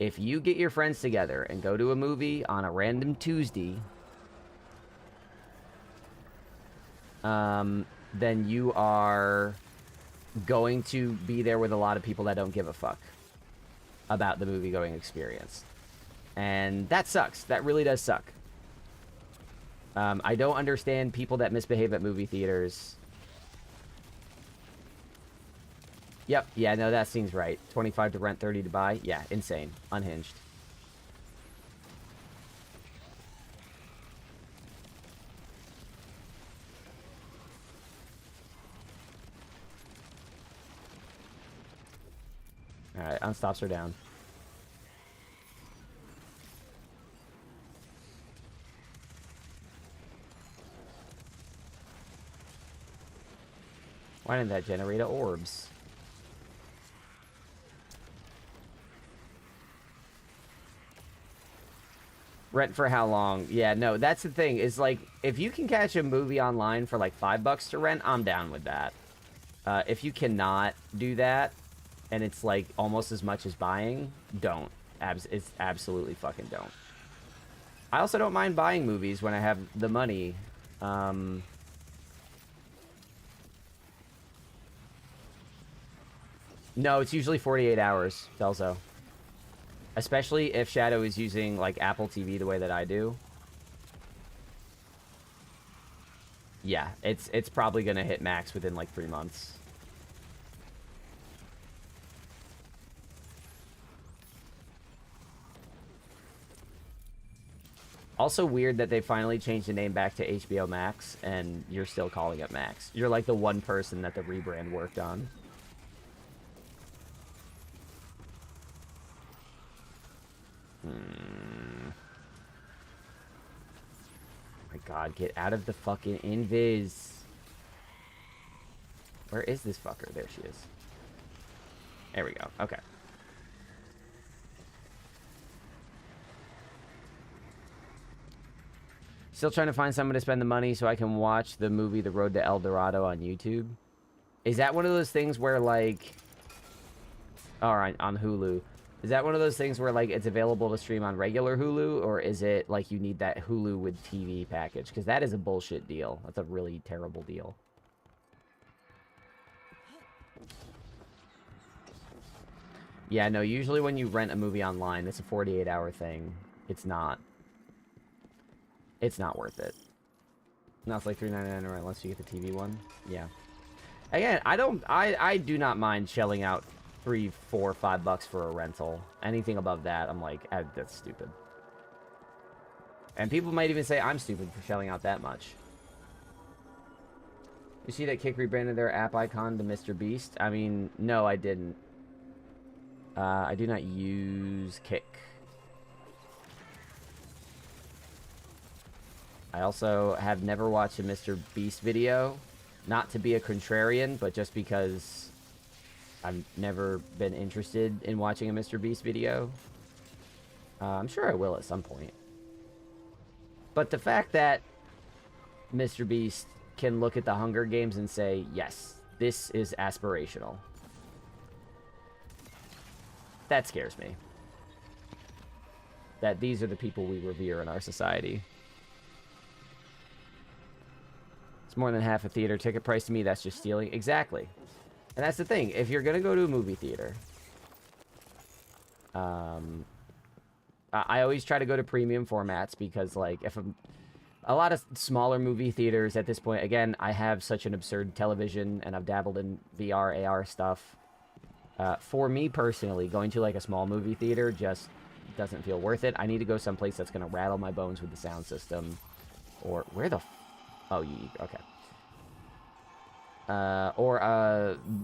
If you get your friends together and go to a movie on a random Tuesday, then you are going to be there with a lot of people that don't give a fuck about the movie-going experience. And that sucks. That really does suck. I don't understand people that misbehave at movie theaters. Yep, yeah, no, that seems right. 25 to rent, 30 to buy. Yeah, insane. Unhinged. Alright, unstops are down. Why didn't that generate orbs? Rent for how long? Yeah, no, that's the thing. Is like, if you can catch a movie online for like $5 to rent, I'm down with that. If you cannot do that, and it's like almost as much as buying, don't. It's absolutely fucking don't. I also don't mind buying movies when I have the money. No, it's usually 48 hours, Belzo. Especially if Shadow is using, like, Apple TV the way that I do. Yeah, it's probably gonna hit max within, like, 3 months. Also weird that they finally changed the name back to HBO Max, and you're still calling it Max. You're, like, the one person that the rebrand worked on. my god, get out of the fucking invis. Where is this fucker? There she is. There we go. Okay. Still trying to find someone to spend the money so I can watch the movie The Road to El Dorado on YouTube. Is that one of those things where, like... Alright, on Hulu. Is that one of those things where, like, it's available to stream on regular Hulu? Or is it, like, you need that Hulu with TV package? Because that is a bullshit deal. That's a really terrible deal. Yeah, no, usually when you rent a movie online, it's a 48-hour thing. It's not. It's not worth it. No, it's like $3.99 or unless you get the TV one. Yeah. Again, I do not mind shelling out $3, $4, $5 for a rental. Anything above that, I'm like, that's stupid. And people might even say I'm stupid for shelling out that much. You see that Kick rebranded their app icon to Mr. Beast? I mean, no, I didn't. I do not use Kick. I also have never watched a Mr. Beast video. Not to be a contrarian, but just because I've never been interested in watching a Mr. Beast video. I'm sure I will at some point. But the fact that Mr. Beast can look at the Hunger Games and say, yes, this is aspirational. That scares me. That these are the people we revere in our society. It's more than half a theater ticket price to me. That's just stealing. Exactly. And that's the thing. If you're going to go to a movie theater, I always try to go to premium formats because, like, if a lot of smaller movie theaters at this point, again, I have such an absurd television and I've dabbled in VR, AR stuff. For me personally, going to, like, a small movie theater just doesn't feel worth it. I need to go someplace that's going to rattle my bones with the sound system. Or, where the... Oh, okay.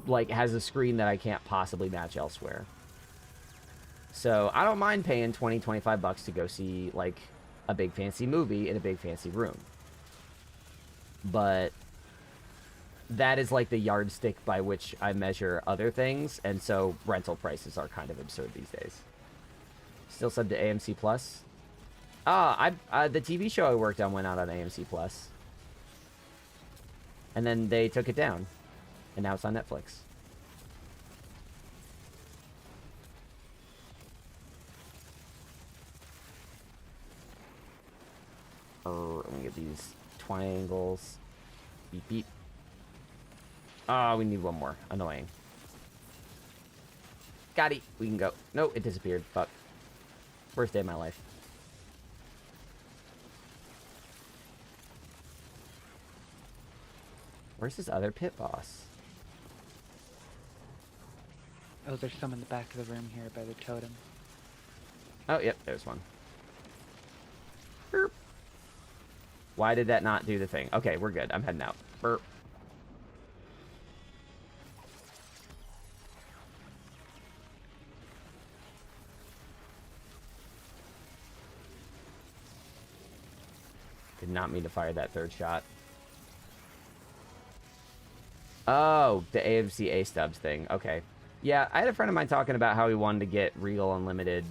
Like, has a screen that I can't possibly match elsewhere. So, I don't mind paying $20, $25 to go see, like, a big fancy movie in a big fancy room. But that is, like, the yardstick by which I measure other things, and so rental prices are kind of absurd these days. Still sub to AMC Plus? The TV show I worked on went out on AMC Plus. And then they took it down. And now it's on Netflix. Let me get these triangles. Beep, beep. Ah, we need one more. Annoying. Got it. We can go. No, it disappeared. Fuck. Worst day of my life. Where's this other pit boss? Oh, there's some in the back of the room here by the totem. Oh, yep, there's one. Burp. Why did that not do the thing? Okay, we're good. I'm heading out. Burp. Did not mean to fire that third shot. Oh, the AMC A-Stubs thing. Okay. Yeah, I had a friend of mine talking about how he wanted to get Regal Unlimited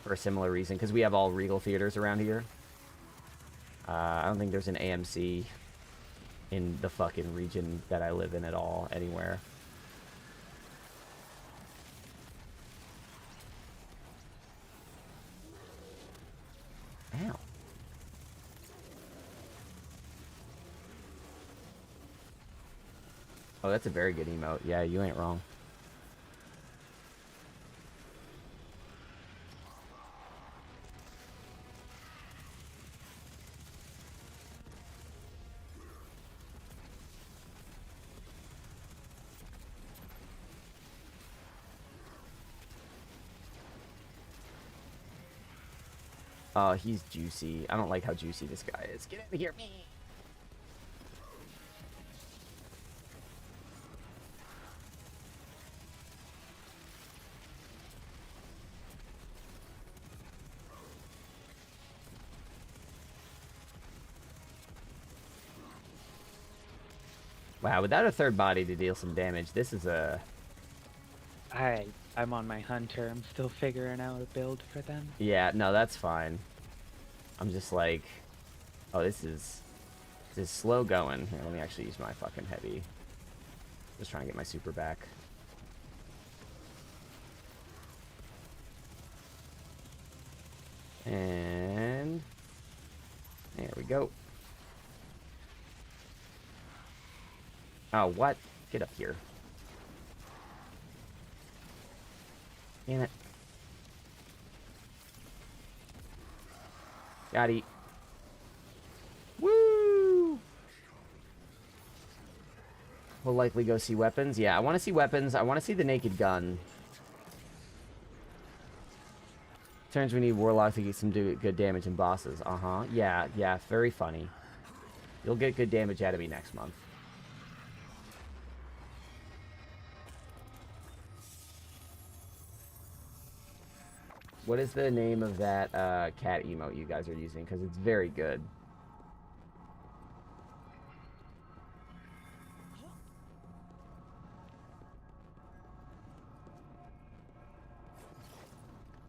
for a similar reason, because we have all Regal theaters around here. I don't think there's an AMC in the fucking region that I live in at all, anywhere. Ow. Oh, that's a very good emote. Yeah, you ain't wrong. Oh, he's juicy. I don't like how juicy this guy is. Get out of here. Wow, without a third body to deal some damage, this is a... I'm on my hunter. I'm still figuring out a build for them. Yeah, no, that's fine. I'm just like... Oh, this is slow going. Here, let me actually use my fucking heavy. Just trying to get my super back. And... There we go. Oh, what? Get up here. Damn it. Got it. Woo! We'll likely go see weapons. Yeah, I want to see weapons. I want to see the naked gun. Turns we need Warlock to get some good damage in bosses. Uh-huh. Yeah, yeah, very funny. You'll get good damage out of me next month. What is the name of that cat emote you guys are using? Because it's very good.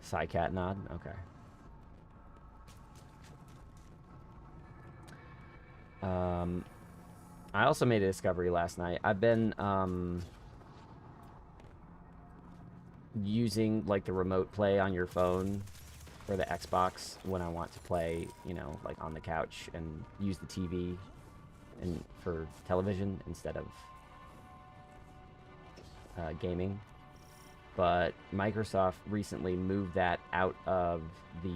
Psy-cat nod? Okay. I also made a discovery last night. I've been using like the remote play on your phone for the Xbox when I want to play, you know, like on the couch and use the TV and for television instead of gaming. But Microsoft recently moved that out of the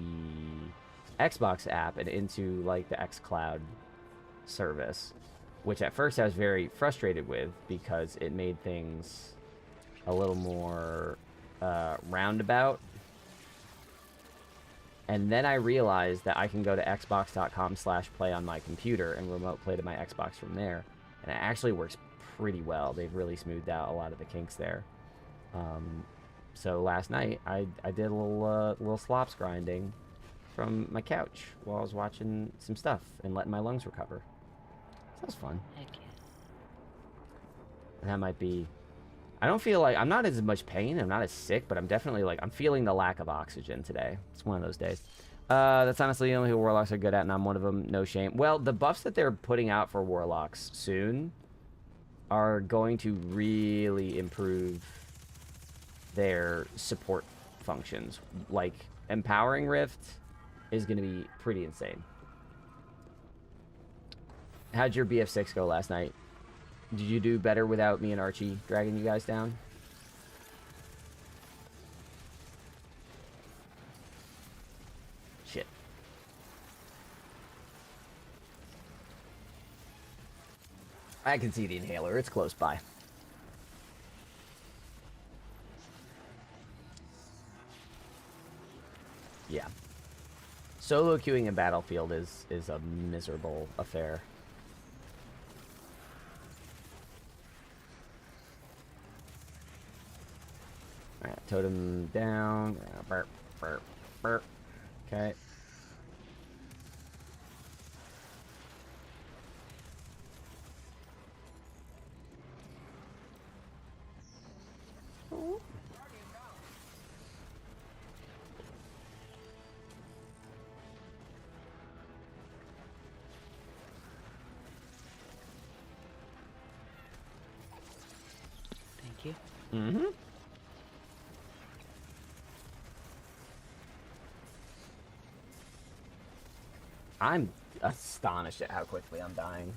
Xbox app and into like the xCloud service, which at first I was very frustrated with because it made things a little more roundabout. And then I realized that I can go to xbox.com/play on my computer and remote play to my Xbox from there, and it actually works pretty well. They've really smoothed out a lot of the kinks there. So last night I did a little slops grinding from my couch while I was watching some stuff and letting my lungs recover. So that was fun. Heck yeah. And that might be... I don't feel like... I'm not as much pain. I'm not as sick, but I'm definitely like... I'm feeling the lack of oxygen today. It's one of those days. That's honestly the only who Warlocks are good at, and I'm one of them. No shame. Well, the buffs that they're putting out for Warlocks soon are going to really improve their support functions. Like, Empowering Rift is going to be pretty insane. How'd your BF6 go last night? Did you do better without me and Archie dragging you guys down? Shit. I can see the inhaler. It's close by. Yeah. Solo queuing in Battlefield is a miserable affair. Alright, totem down. Burp, burp, burp. Okay. Thank you. Mm-hmm. I'm astonished at how quickly I'm dying.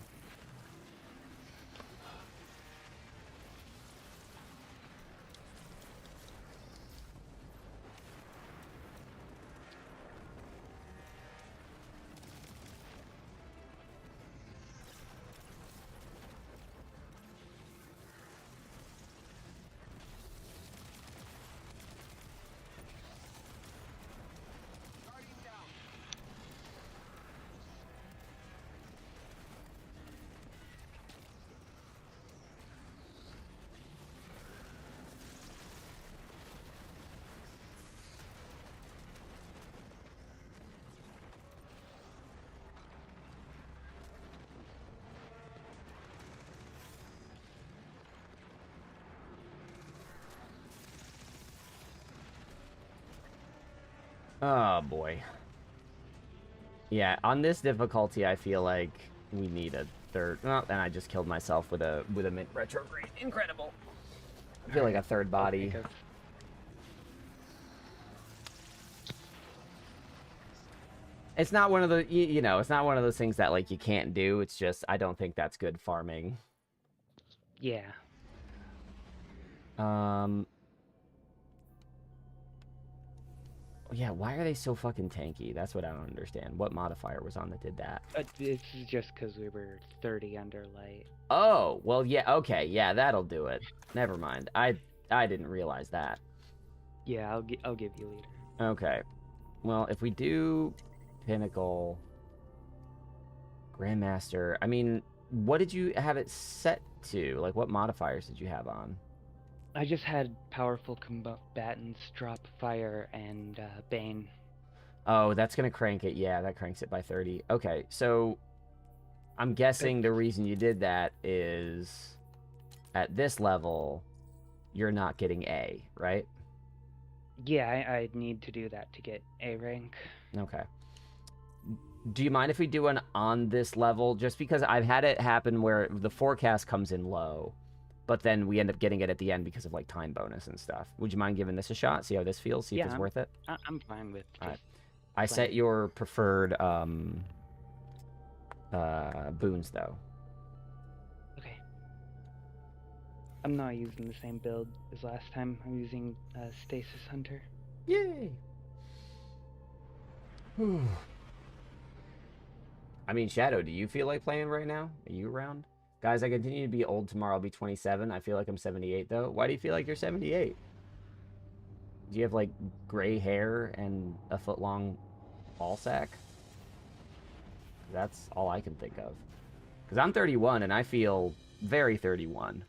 Oh, boy. Yeah, on this difficulty, I feel like we need a third... Oh, and I just killed myself with a mint retrograde. Incredible. I feel like a third body. It's not one of the... You know, it's not one of those things that, like, you can't do. It's just, I don't think that's good farming. Yeah. Yeah, why are they so fucking tanky? That's what I don't understand. What modifier was on that did that? It's just because we were 30 under light. Oh, well, yeah, okay, yeah, that'll do it. Never mind. I didn't realize that. Yeah, I'll give you leader. Okay. Well, if we do Pinnacle, Grandmaster, I mean, what did you have it set to? Like, what modifiers did you have on? I just had powerful combatants, drop fire, and Bane. Oh, that's gonna crank it. Yeah, that cranks it by 30. Okay, so I'm guessing the reason you did that is at this level, you're not getting A, right? Yeah, I need to do that to get A rank. Okay. Do you mind if we do one on this level? Just because I've had it happen where the forecast comes in low, but then we end up getting it at the end because of, like, time bonus and stuff. Would you mind giving this a shot? See how this feels? See if it's worth it? I'm fine with just... All right. I set your preferred boons, though. Okay. I'm not using the same build as last time. I'm using Stasis Hunter. Yay! I mean, Shadow, do you feel like playing right now? Are you around? Guys, I continue to be old. Tomorrow I'll be 27. I feel like I'm 78, though. Why do you feel like you're 78? Do you have, like, gray hair and a foot-long ball sack? That's all I can think of. Because I'm 31, and I feel very 31.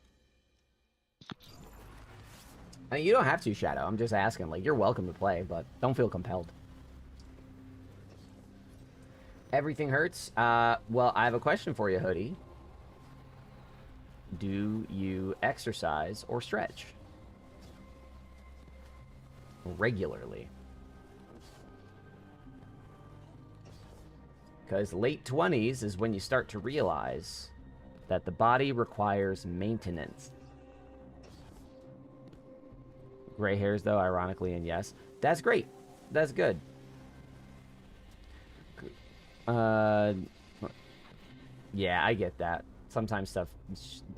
I mean, you don't have to, Shadow. I'm just asking. Like, you're welcome to play, but don't feel compelled. Everything hurts? Well, I have a question for you, Hoodie. Do you exercise or stretch regularly? Because late 20s is when you start to realize that the body requires maintenance. Gray hairs, though, ironically, and yes. That's great. That's good. Yeah, I get that. Sometimes stuff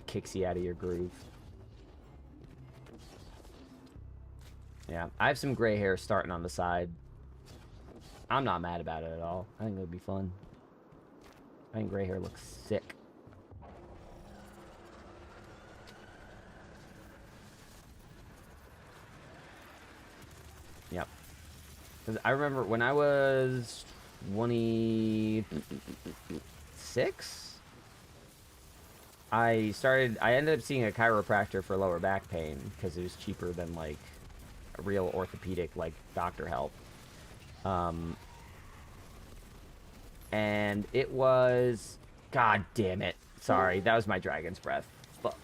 kicks you out of your groove. Yeah, I have some gray hair starting on the side. I'm not mad about it at all. I think it would be fun. I think gray hair looks sick. Yep. 'Cause I remember when I was 26, I ended up seeing a chiropractor for lower back pain because it was cheaper than, like, a real orthopedic, like, doctor help. And it was, god damn it. Sorry, that was my dragon's breath. Fuck.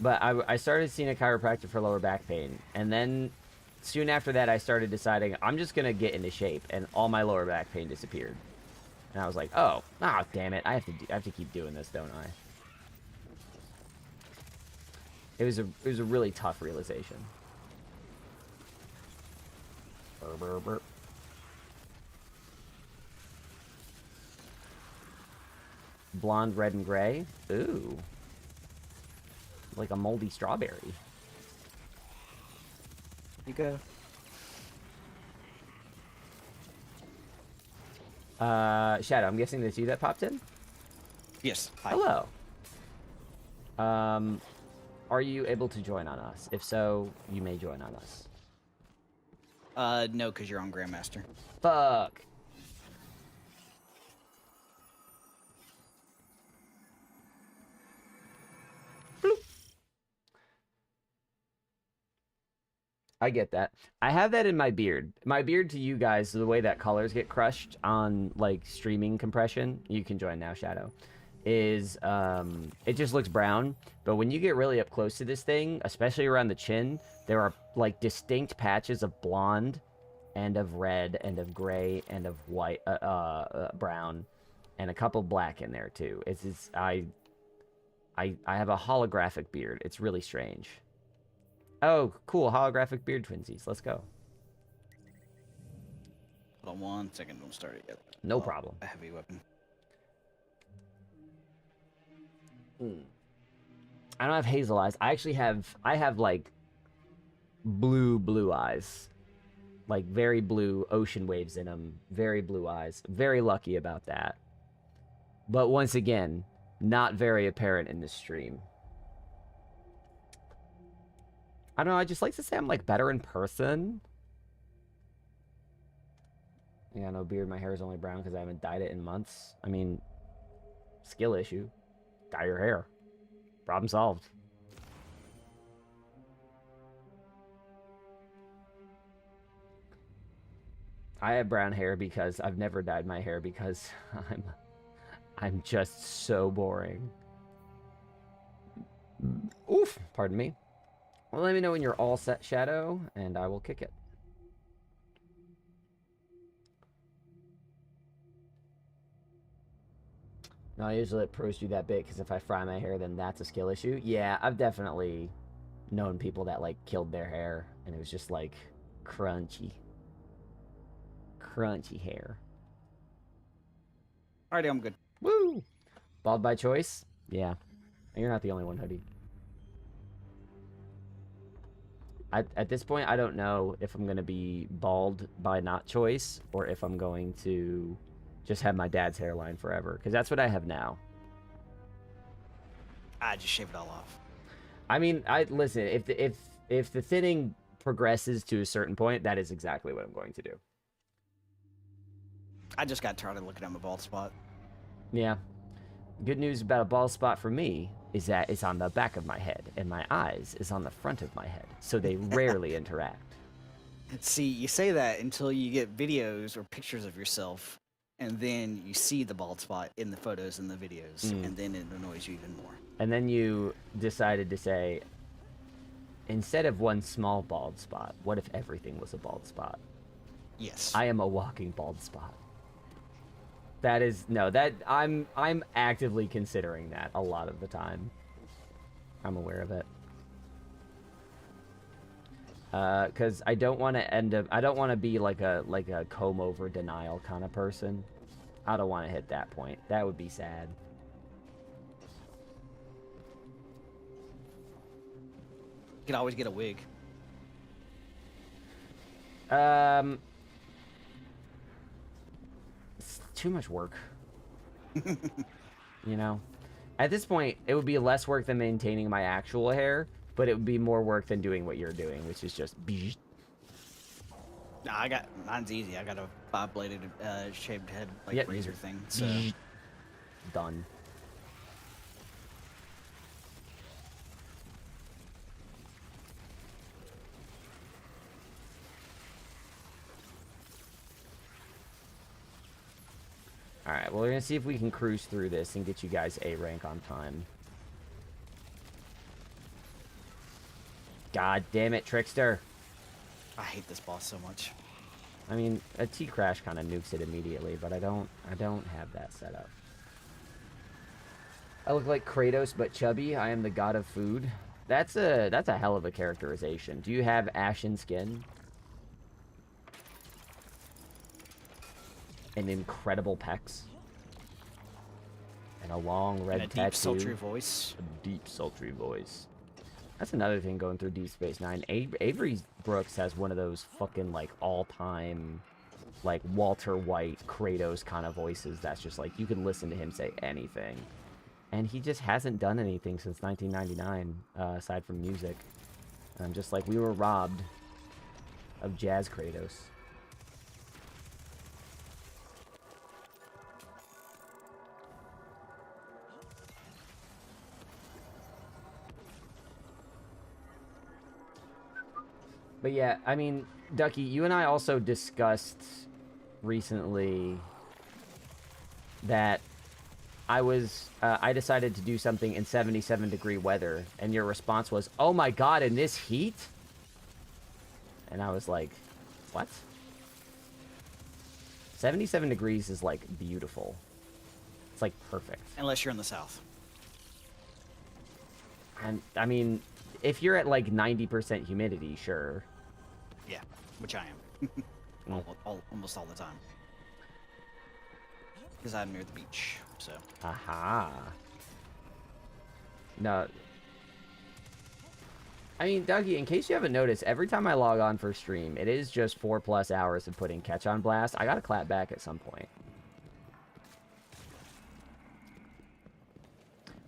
But I started seeing a chiropractor for lower back pain, and then soon after that I started deciding I'm just gonna get into shape, and all my lower back pain disappeared. And I was like, oh, damn it, I have to keep doing this, don't I? It was a really tough realization. Burr, burr, burr. Blonde, red, and gray. Ooh. Like a moldy strawberry. You go. Shadow, I'm guessing that's you that popped in? Yes. Hi. Hello. Are you able to join on us? If so, you may join on us. No, because you're on Grandmaster. Fuck. Bloop. I get that. I have that in my beard. My beard to you guys, the way that colors get crushed on, like, streaming compression. You can join now, Shadow. is it just looks brown, but when you get really up close to this thing, especially around the chin, there are like distinct patches of blonde and of red and of gray and of white brown and a couple black in there too. I have a holographic beard. It's really strange. Oh, cool, holographic beard twinsies. Let's go. Hold on 1 second. Don't start it yet. No problem. A heavy weapon. I don't have hazel eyes. I actually have like blue eyes. Like very blue ocean waves in them. Very blue eyes. Very lucky about that. But once again, not very apparent in this stream. I don't know, I just like to say I'm like better in person. Yeah, no beard, my hair is only brown because I haven't dyed it in months. I mean, skill issue. Dye your hair. Problem solved. I have brown hair because I've never dyed my hair because I'm just so boring. Oof, pardon me. Well, let me know when you're all set, Shadow, and I will kick it. No, I usually let pros do that bit because if I fry my hair, then that's a skill issue. Yeah, I've definitely known people that like killed their hair and it was just like crunchy hair. Alrighty, I'm good. Woo! Bald by choice? Yeah. You're not the only one, Hoodie. At this point, I don't know if I'm going to be bald by not choice or if I'm going to just have my dad's hairline forever, because that's what I have now. I just shaved it all off. I mean, listen, if the thinning progresses to a certain point, that is exactly what I'm going to do. I just got tired of looking at my bald spot. Yeah. Good news about a bald spot for me is that it's on the back of my head, and my eyes is on the front of my head, so they rarely interact. See, you say that until you get videos or pictures of yourself, and then you see the bald spot in the photos and the videos, and then it annoys you even more. And then you decided to say, instead of one small bald spot, what if everything was a bald spot? Yes. I am a walking bald spot. That is I'm actively considering that a lot of the time. I'm aware of it. Cause I don't want to be like a comb over denial kind of person. I don't want to hit that point. That would be sad. You could always get a wig. It's too much work. You know? At this point, it would be less work than maintaining my actual hair, but it would be more work than doing what you're doing, which is just... Nah, mine's easy. I got a 5-bladed shaved head, like, Yep. razor thing, so... Done. Alright, well, we're gonna see if we can cruise through this and get you guys A rank on time. God damn it, Trickster. I hate this boss so much. I mean, a T-Crash kind of nukes it immediately, but I don't have that set up. I look like Kratos, but chubby. I am the god of food. That's a hell of a characterization. Do you have ashen skin? And incredible pecs? And a long red And a tattoo? deep, sultry voice. A deep, sultry voice. That's another thing going through Deep Space Nine. Avery Brooks has one of those fucking, like, all-time, like, Walter White, Kratos kind of voices that's just, like, you can listen to him say anything. And he just hasn't done anything since 1999, aside from music. And I'm just like, we were robbed of jazz Kratos. But yeah, I mean, Ducky, you and I also discussed recently that I decided to do something in 77-degree weather, and your response was, "Oh my god, in this heat?" And I was like, "What?" 77 degrees is like beautiful. It's like perfect. Unless you're in the south. And I mean, if you're at like 90% humidity, sure. Yeah, which I am. Almost all the time. Because I'm near the beach, so. Aha. No. I mean, Dougie, in case you haven't noticed, every time I log on for stream, it is just 4+ hours of putting Catch on blast. I gotta clap back at some point.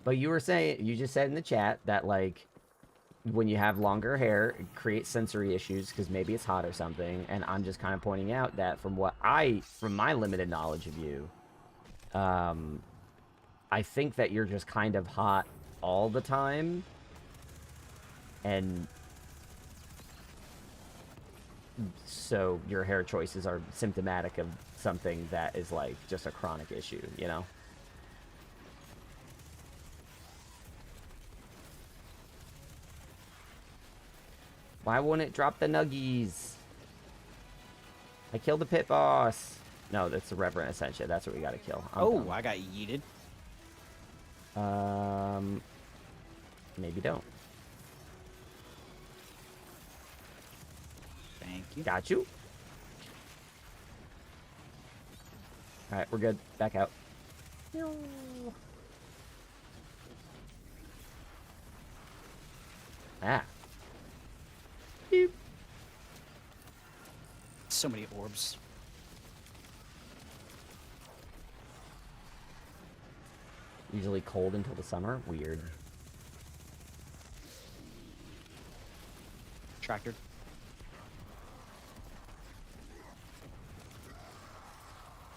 But you just said in the chat that, like, when you have longer hair, it creates sensory issues because maybe it's hot or something. And I'm just kind of pointing out that from my limited knowledge of you, I think that you're just kind of hot all the time. And so your hair choices are symptomatic of something that is, like, just a chronic issue, you know? Why won't it drop the nuggies? I killed the pit boss. No, that's the Reverend Ascension. That's what we gotta kill. Oh, I got yeeted. Maybe don't. Thank you. Got you. Alright, we're good. Back out. No. Ah. Beep. So many orbs. Usually cold until the summer. Weird. Tractor.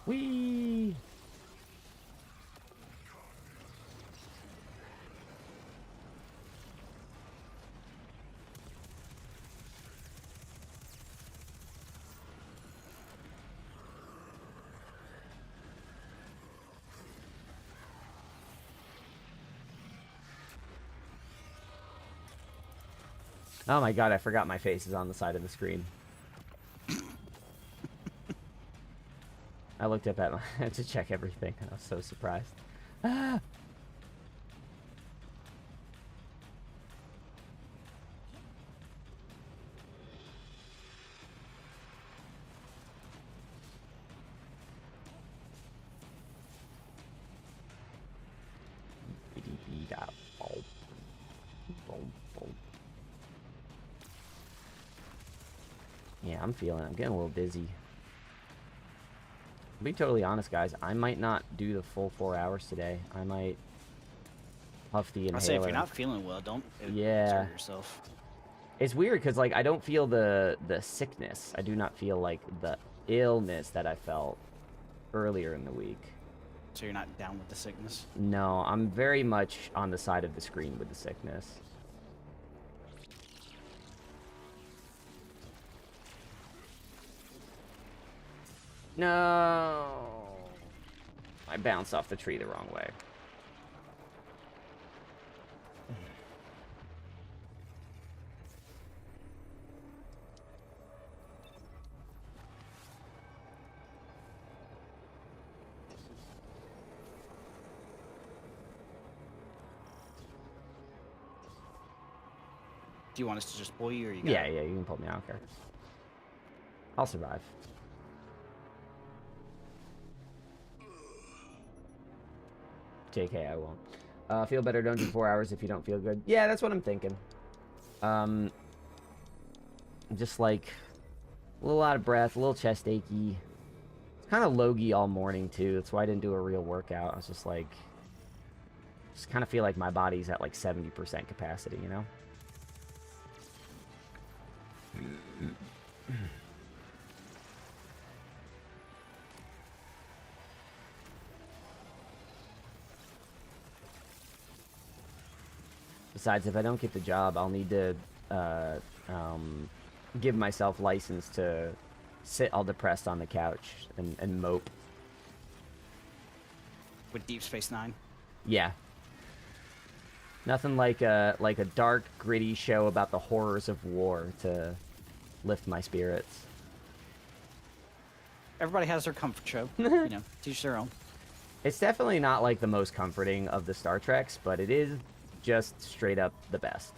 Whee! Oh my god, I forgot my face is on the side of the screen. I looked up at my to check everything, and I was so surprised. Ah! Yeah, I'm getting a little dizzy. To be totally honest, guys, I might not do the full 4 hours today. I might puff the inhaler. I say if you're not feeling well, don't exert yourself. It's weird because, like, I don't feel the sickness. I do not feel like the illness that I felt earlier in the week. So you're not down with the sickness? No, I'm very much on the side of the screen with the sickness. No! I bounced off the tree the wrong way. Do you want us to just pull you, or you got Yeah, you can pull me. I don't care. I'll survive. JK, I won't. Feel better, don't do 4 hours if you don't feel good. Yeah, that's what I'm thinking. Just like a little out of breath, a little chest achy. It's kind of logy all morning too. That's why I didn't do a real workout. I was just like, just kind of feel like my body's at like 70% capacity, you know? Besides, if I don't get the job, I'll need to give myself license to sit all depressed on the couch and mope. with Deep Space Nine. Yeah. Nothing like a dark, gritty show about the horrors of war to lift my spirits. Everybody has their comfort show. You know, teach their own. It's definitely not like the most comforting of the Star Treks, but it is just straight up the best.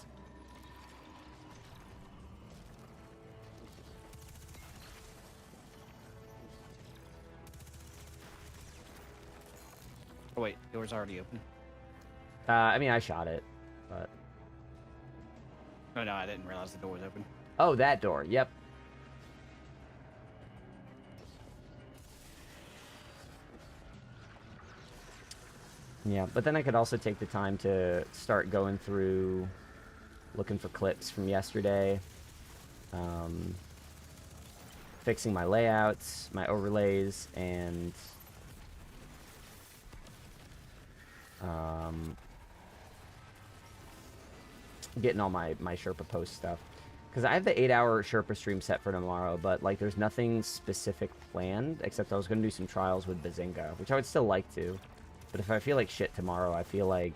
Oh wait, door's already open. I mean, I shot it, but... Oh no, I didn't realize the door was open. Oh, that door. Yep. Yeah, but then I could also take the time to start going through, looking for clips from yesterday, fixing my layouts, my overlays, and getting all my Sherpa post stuff. Because I have the 8-hour Sherpa stream set for tomorrow, but like there's nothing specific planned, except I was going to do some trials with Bazinga, which I would still like to. But if I feel like shit tomorrow, I feel like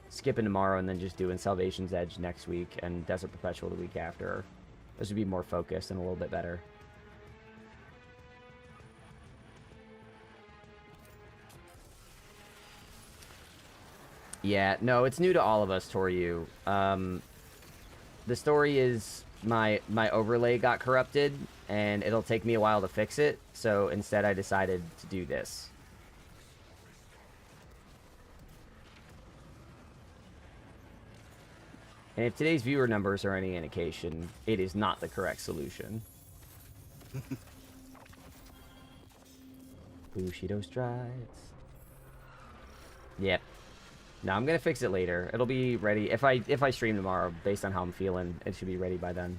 skipping tomorrow and then just doing Salvation's Edge next week and Desert Perpetual the week after. Those would be more focused and a little bit better. Yeah, no, it's new to all of us, Toryu. The story is my overlay got corrupted, and it'll take me a while to fix it, so instead I decided to do this. And if today's viewer numbers are any indication, it is not the correct solution. Bushido strides. Yep. No, I'm gonna fix it later. It'll be ready if I stream tomorrow. Based on how I'm feeling, it should be ready by then.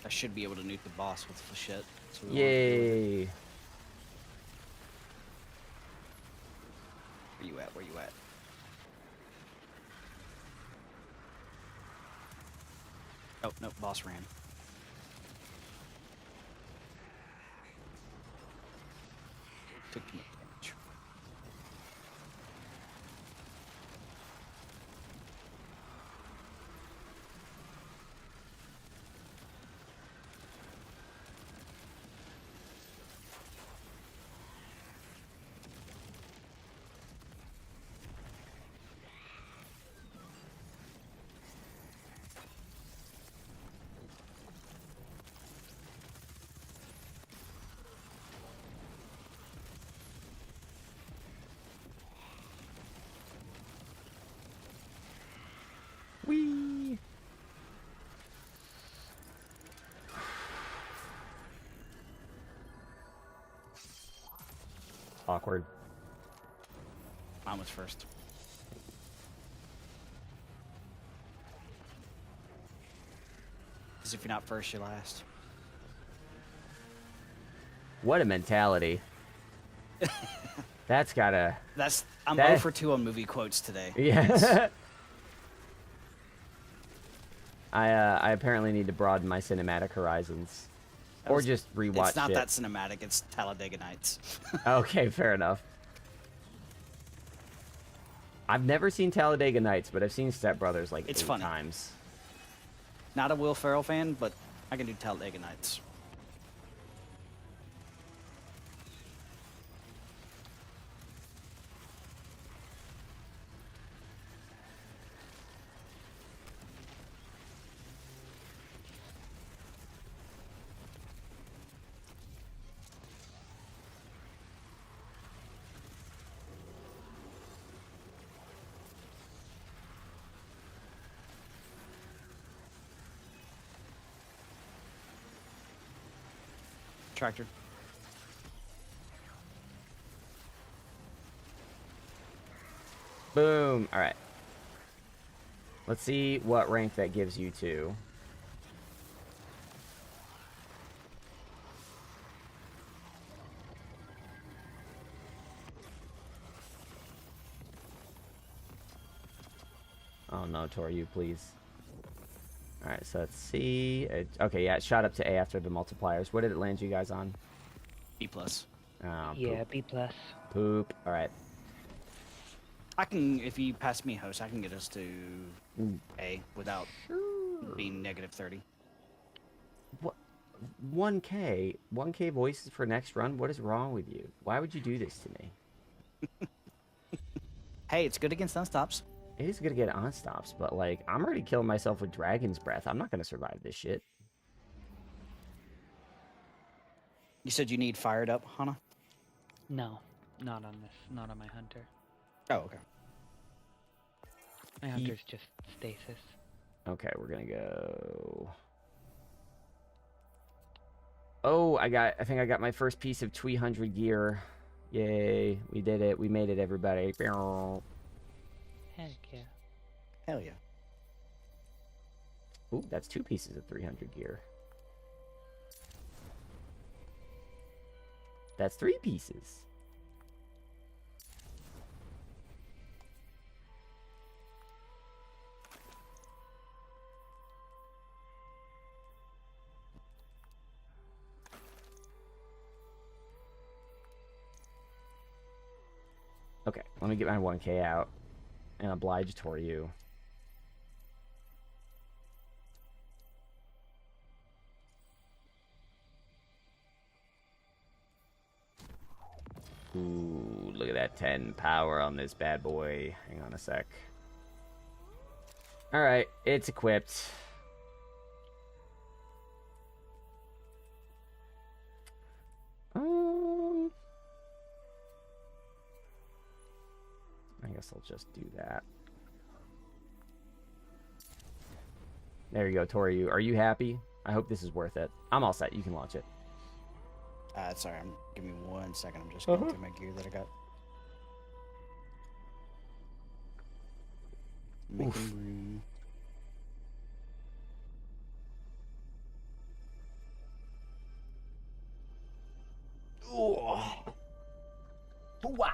I should be able to nuke the boss with Flechette. So Yay! where you at? Where you at? Oh, no, boss ran. Took too much damage. Whee! Awkward. Mine was first. Because if you're not first, you're last. What a mentality. That's gotta... I'm That- 0 for 2 on movie quotes today. Yeah. I apparently need to broaden my cinematic horizons. That Or was- just rewatch It's not shit. that cinematic, it's Talladega Nights. Okay, fair enough. I've never seen Talladega Nights, but I've seen Step Brothers like It's 8 funny. times. Not a Will Ferrell fan, but I can do Talladega Nights. Tractor. Boom. All right. Let's see what rank that gives you to. Oh no, Toryu, please. Alright, so let's see. Okay, yeah, it shot up to A after the multipliers. What did it land you guys on? B+. Oh, Yeah, poop. B+. Poop. Alright. I can, if you pass me host, I can get us to A without being -30. What? 1K? 1K voices for next run? What is wrong with you? Why would you do this to me? Hey, it's good against unstops. It is gonna get on stops, but like, I'm already killing myself with Dragon's Breath. I'm not gonna survive this shit. You said you need fired up, Hana? No, not on this. Not on my hunter. Oh, okay. My hunter's just stasis. Okay, we're gonna go. Oh, I think I got my first piece of 200 gear. Yay, we did it. We made it, everybody. Heck yeah. Hell yeah. Ooh, that's 2 pieces of 300 gear. That's 3 pieces. Okay, let me get my 1K out and oblige Toryu. Ooh, look at that 10 power on this bad boy. Hang on a sec. Alright, it's equipped. I guess I'll just do that. There you go, Tori. Are you happy? I hope this is worth it. I'm all set. You can launch it. Sorry, give me 1 second. I'm just going through my gear that I got. Making room. Oh. Hoo-wah.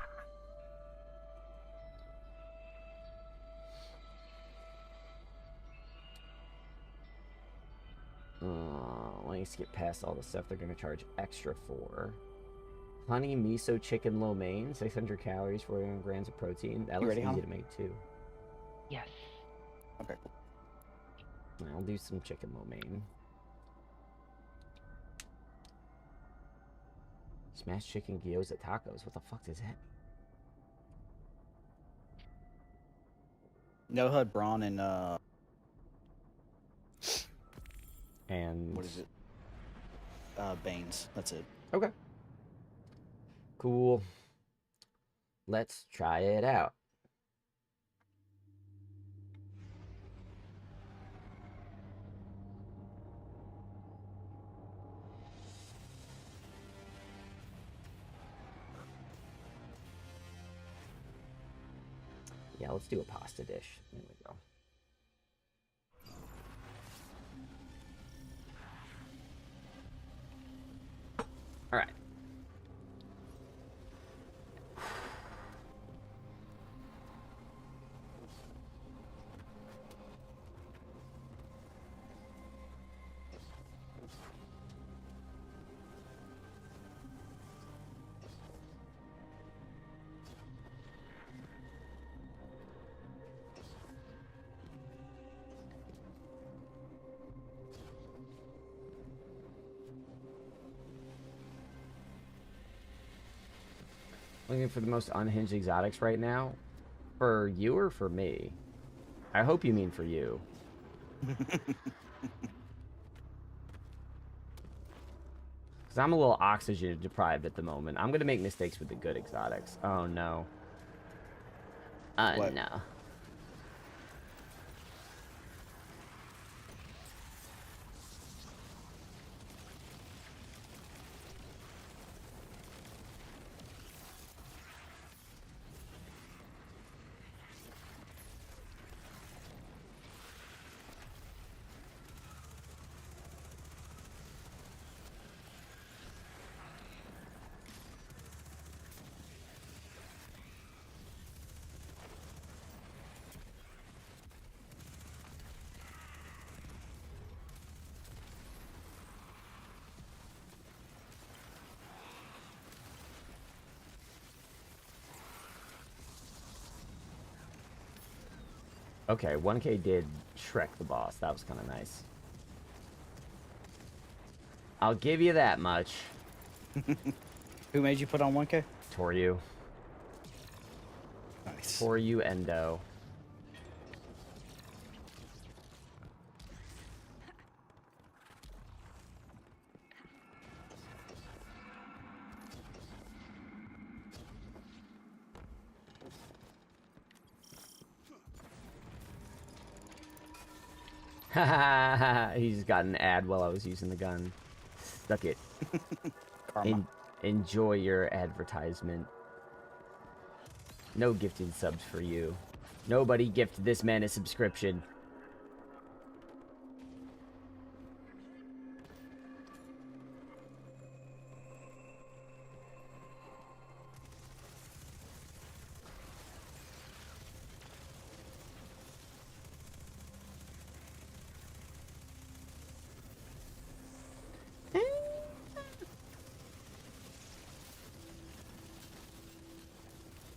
Let me skip past all the stuff they're going to charge extra for. Honey miso chicken lo mein, 600 calories, 41 grams of protein. That looks easy to make too. Yes. Okay. I'll do some chicken lo mein. Smashed chicken gyoza tacos. What the fuck does that mean? No HUD brawn and what is it? Banes. That's it. Okay. Cool. Let's try it out. Yeah, let's do a pasta dish. There we go. All right. Looking for the most unhinged exotics right now? For you or for me? I hope you mean for you. Because I'm a little oxygen deprived at the moment. I'm going to make mistakes with the good exotics. Oh, no. What? No. Okay, 1K did Shrek the boss. That was kind of nice. I'll give you that much. Who made you put on 1K? Toryu. Nice. Toryu Endo. He just got an ad while I was using the gun. Stuck it. Karma. Enjoy your advertisement. No gifted subs for you. Nobody gift this man a subscription.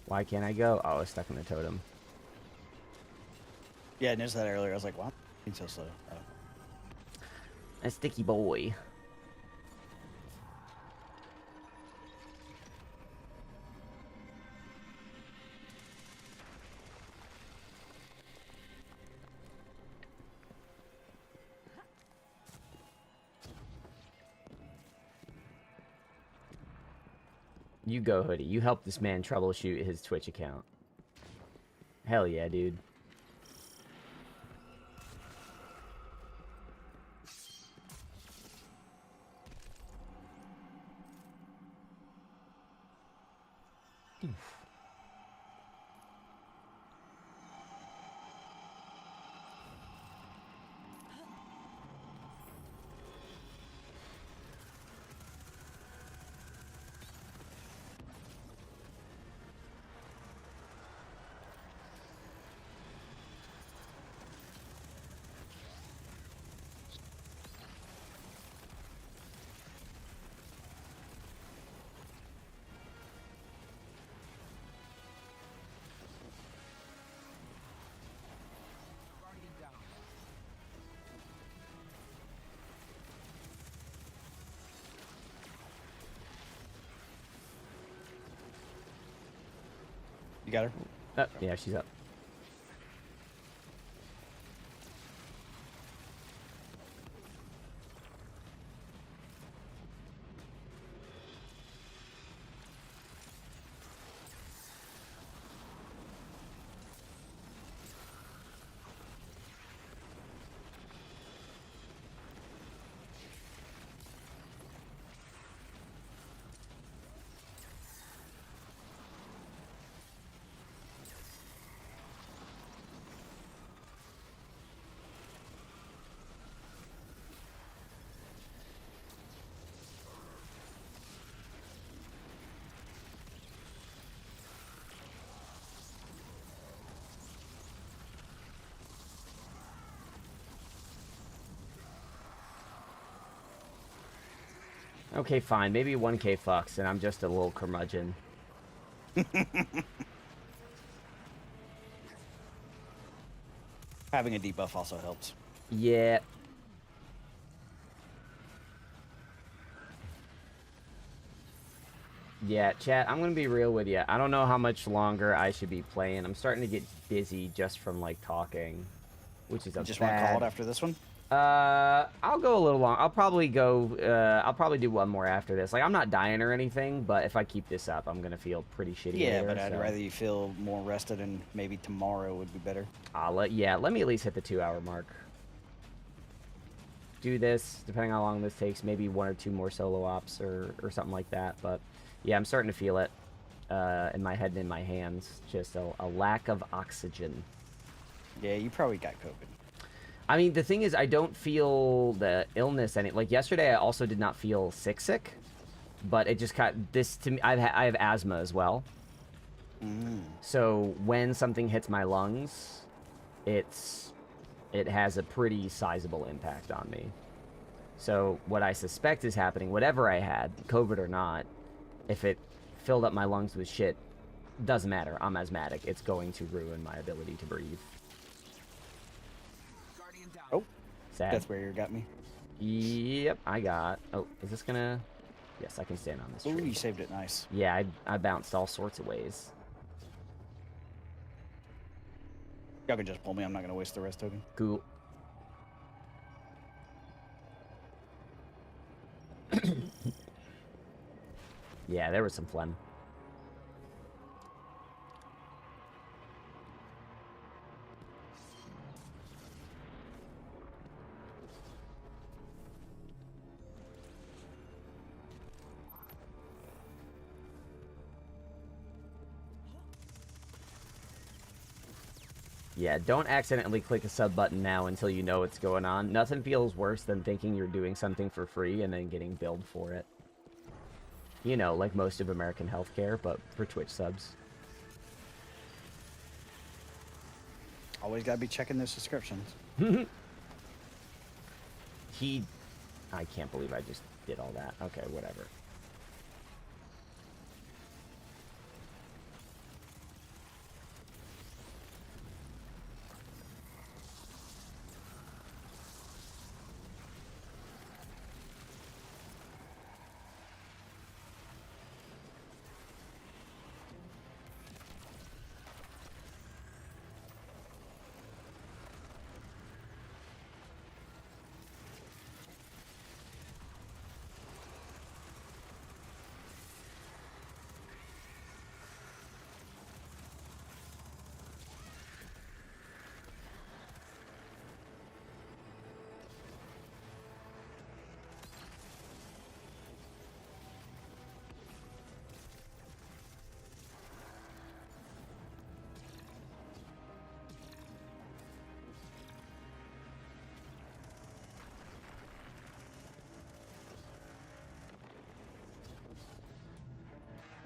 Why can't I go? Oh, I was stuck in the totem. Yeah, I noticed that earlier. I was like, wow, it's so slow. Oh. A sticky boy. You go, Hoodie. You help this man troubleshoot his Twitch account. Hell yeah, dude. You got her? Yeah, she's up. Okay, fine. Maybe 1K fucks, and I'm just a little curmudgeon. Having a debuff also helps. Yeah. Yeah, chat, I'm gonna be real with you. I don't know how much longer I should be playing. I'm starting to get dizzy just from, like, talking. Which is a Just want to call it after this one? I'll go a little long. I'll probably do one more after this. Like, I'm not dying or anything, but if I keep this up, I'm gonna feel pretty shitty Yeah, later, but I'd so. rather you feel more rested, and maybe tomorrow would be better. Let me at least hit the 2-hour mark. Do this, depending on how long this takes, maybe 1 or 2 more solo ops or something like that. But yeah, I'm starting to feel it in my head and in my hands. Just a lack of oxygen. Yeah, you probably got COVID. I mean, the thing is, I don't feel the illness like yesterday. I also did not feel sick, but it just got this to me. I have asthma as well. So when something hits my lungs, it has a pretty sizable impact on me. So what I suspect is happening, whatever I had, COVID or not, if it filled up my lungs with shit, doesn't matter. I'm asthmatic. It's going to ruin my ability to breathe. Oh, Sad. that's where you got me. Yep, I got. Oh, is this gonna? Yes, I can stand on this Ooh, tree. you saved it nice. Yeah, I bounced all sorts of ways. Y'all can just pull me. I'm not gonna waste the rest token. Cool. Yeah, there was some phlegm. Yeah, don't accidentally click a sub button now until you know what's going on. Nothing feels worse than thinking you're doing something for free and then getting billed for it. You know, like most of American healthcare, but for Twitch subs. Always gotta be checking those subscriptions. I can't believe I just did all that. Okay, whatever.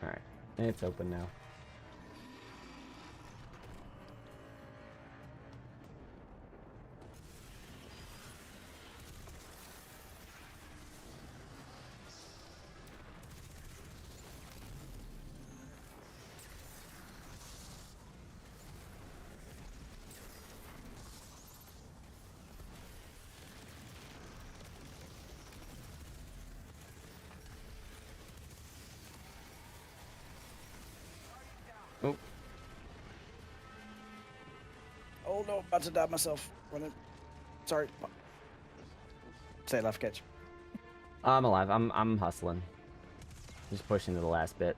Alright, it's open now. Oh, Oh no, about to die myself. Running. Sorry. Say left catch. I'm alive. I'm hustling. Just pushing to the last bit.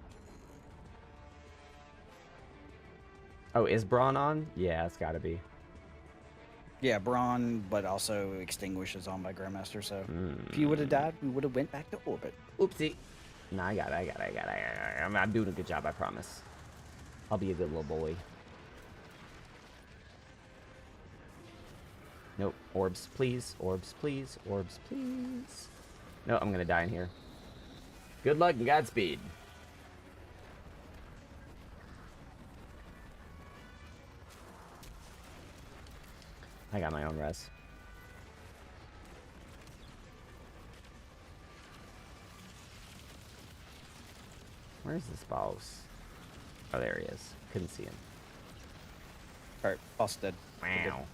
Oh, is Braun on? Yeah, it's gotta be. Yeah, Braun, but also extinguishes on by Grandmaster. So if you would have died, we would have went back to orbit. Oopsie. Nah, I got it. I'm doing a good job, I promise. I'll be a good little boy. Nope. Orbs, please. Orbs, please. Orbs, please. No, I'm gonna die in here. Good luck and Godspeed. I got my own res. Where's this boss? Oh, there he is. Couldn't see him. Alright, boss dead. Wow.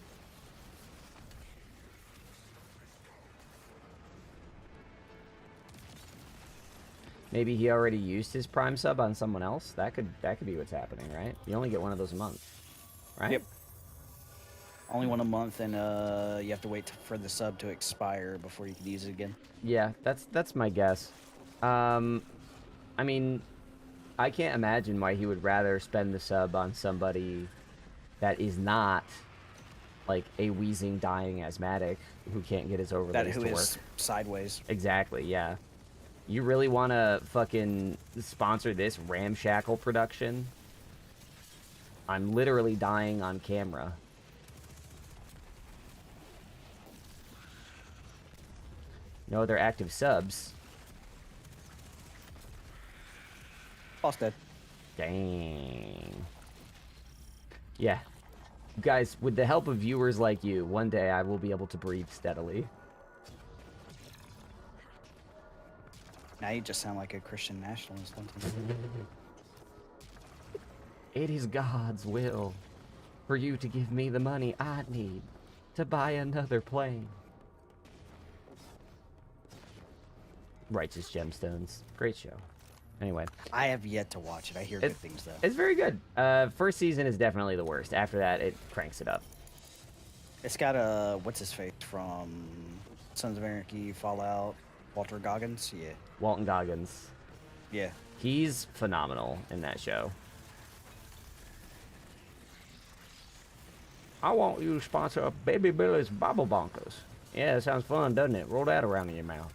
Maybe he already used his prime sub on someone else. That could be what's happening, right? You only get one of those a month, right? Yep. Only one a month, and you have to wait for the sub to expire before you can use it again. Yeah, that's my guess. I mean, I can't imagine why he would rather spend the sub on somebody that is not like a wheezing, dying asthmatic who can't get his overlays Who to work. is sideways. Exactly, yeah. You really want to fucking sponsor this ramshackle production? I'm literally dying on camera. No other active subs. Boss dead. Dang. Yeah. Guys, with the help of viewers like you, one day I will be able to breathe steadily. Now you just sound like a Christian nationalist. It is God's will for you to give me the money I need. to buy another plane. Righteous Gemstones. Great show. Anyway. I have yet to watch it. I hear good things, though. It's very good. First season is definitely the worst. After that, it cranks it up. It's got what's-his-face from Sons of Anarchy, Fallout, Walter Goggins? Yeah. Walton Goggins. Yeah. He's phenomenal in that show. I want you to sponsor Baby Billy's Bobble Bonkers. Yeah, that sounds fun, doesn't it? Roll that around in your mouth.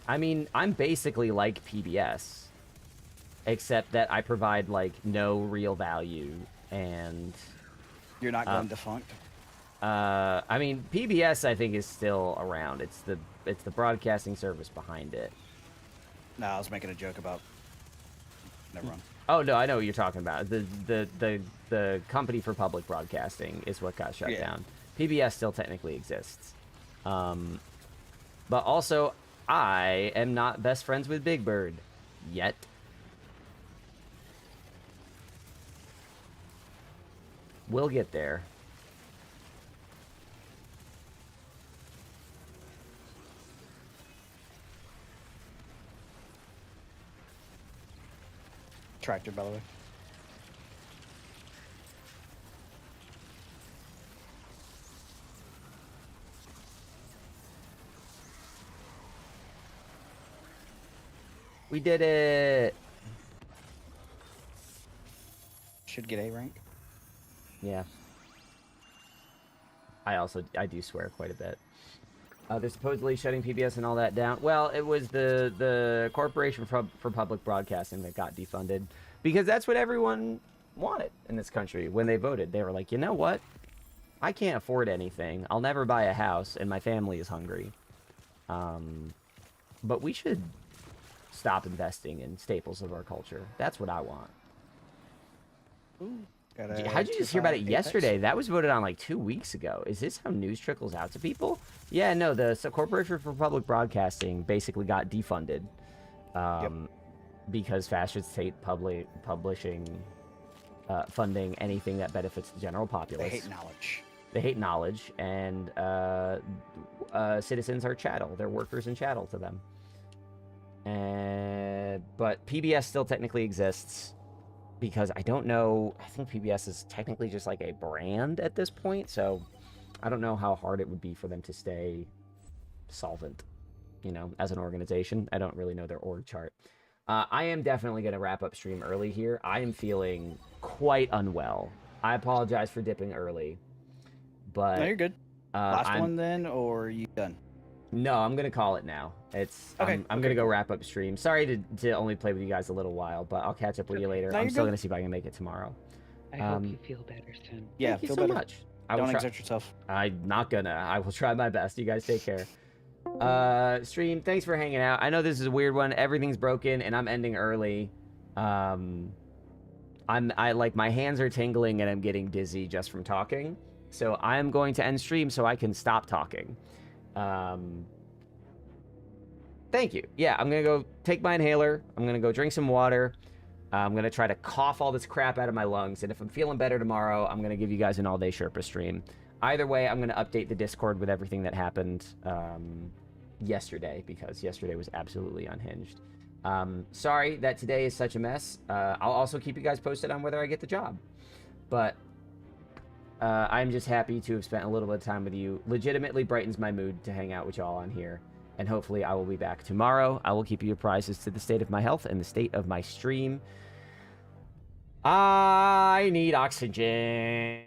I mean, I'm basically like PBS, except that I provide, like, no real value, and... You're not going defunct? I mean, PBS, I think, is still around. It's the broadcasting service behind it. No, I was making a joke about... Never mind. Oh, no, I know what you're talking about. The company for public broadcasting is what got shut down. PBS still technically exists. But also... I am not best friends with Big Bird. Yet. We'll get there. Tractor, by the way. We did it. Should get A rank. Yeah. I do swear quite a bit. They're supposedly shutting PBS and all that down. Well, it was the Corporation for Public Broadcasting that got defunded because that's what everyone wanted in this country when they voted. They were like, you know what? I can't afford anything. I'll never buy a house, and my family is hungry. But we should stop investing in staples of our culture. That's what I want. Ooh, how'd you just hear about it yesterday? That was voted on like 2 weeks ago. Is this how news trickles out to people? Yeah, no, the Corporation for Public Broadcasting basically got defunded because fascists hate publishing, funding anything that benefits the general populace. They hate knowledge. They hate knowledge, and citizens are chattel. They're workers and chattel to them. But PBS still technically exists because I don't know. I think PBS is technically just like a brand at this point, so I don't know how hard it would be for them to stay solvent, you know, as an organization. I don't really know their org chart. I am definitely going to wrap up stream early here. I am feeling quite unwell. I apologize for dipping early, but no, you're good. Last one then, or are you done? No, I'm gonna call it now. It's okay. I'm gonna go wrap up stream. Sorry to only play with you guys a little while, but I'll catch up with you later. I'm still gonna see if I can make it tomorrow. I hope you feel better soon. Yeah, thank you feel so better. much. Don't exert yourself. I'm not gonna. I will try my best. You guys take care. Stream, thanks for hanging out. I know this is a weird one. Everything's broken, and I'm ending early. I like my hands are tingling, and I'm getting dizzy just from talking. So I'm going to end stream so I can stop talking. Thank you. Yeah, I'm gonna go take my inhaler. I'm gonna go drink some water. I'm gonna try to cough all this crap out of my lungs, and if I'm feeling better tomorrow, I'm gonna give you guys an all-day Sherpa stream. Either way, I'm gonna update the Discord with everything that happened yesterday, because yesterday was absolutely unhinged. Sorry that today is such a mess. I'll also keep you guys posted on whether I get the job, but I'm just happy to have spent a little bit of time with you. Legitimately brightens my mood to hang out with y'all on here. And hopefully I will be back tomorrow. I will keep you apprised as to the state of my health and the state of my stream. I need oxygen.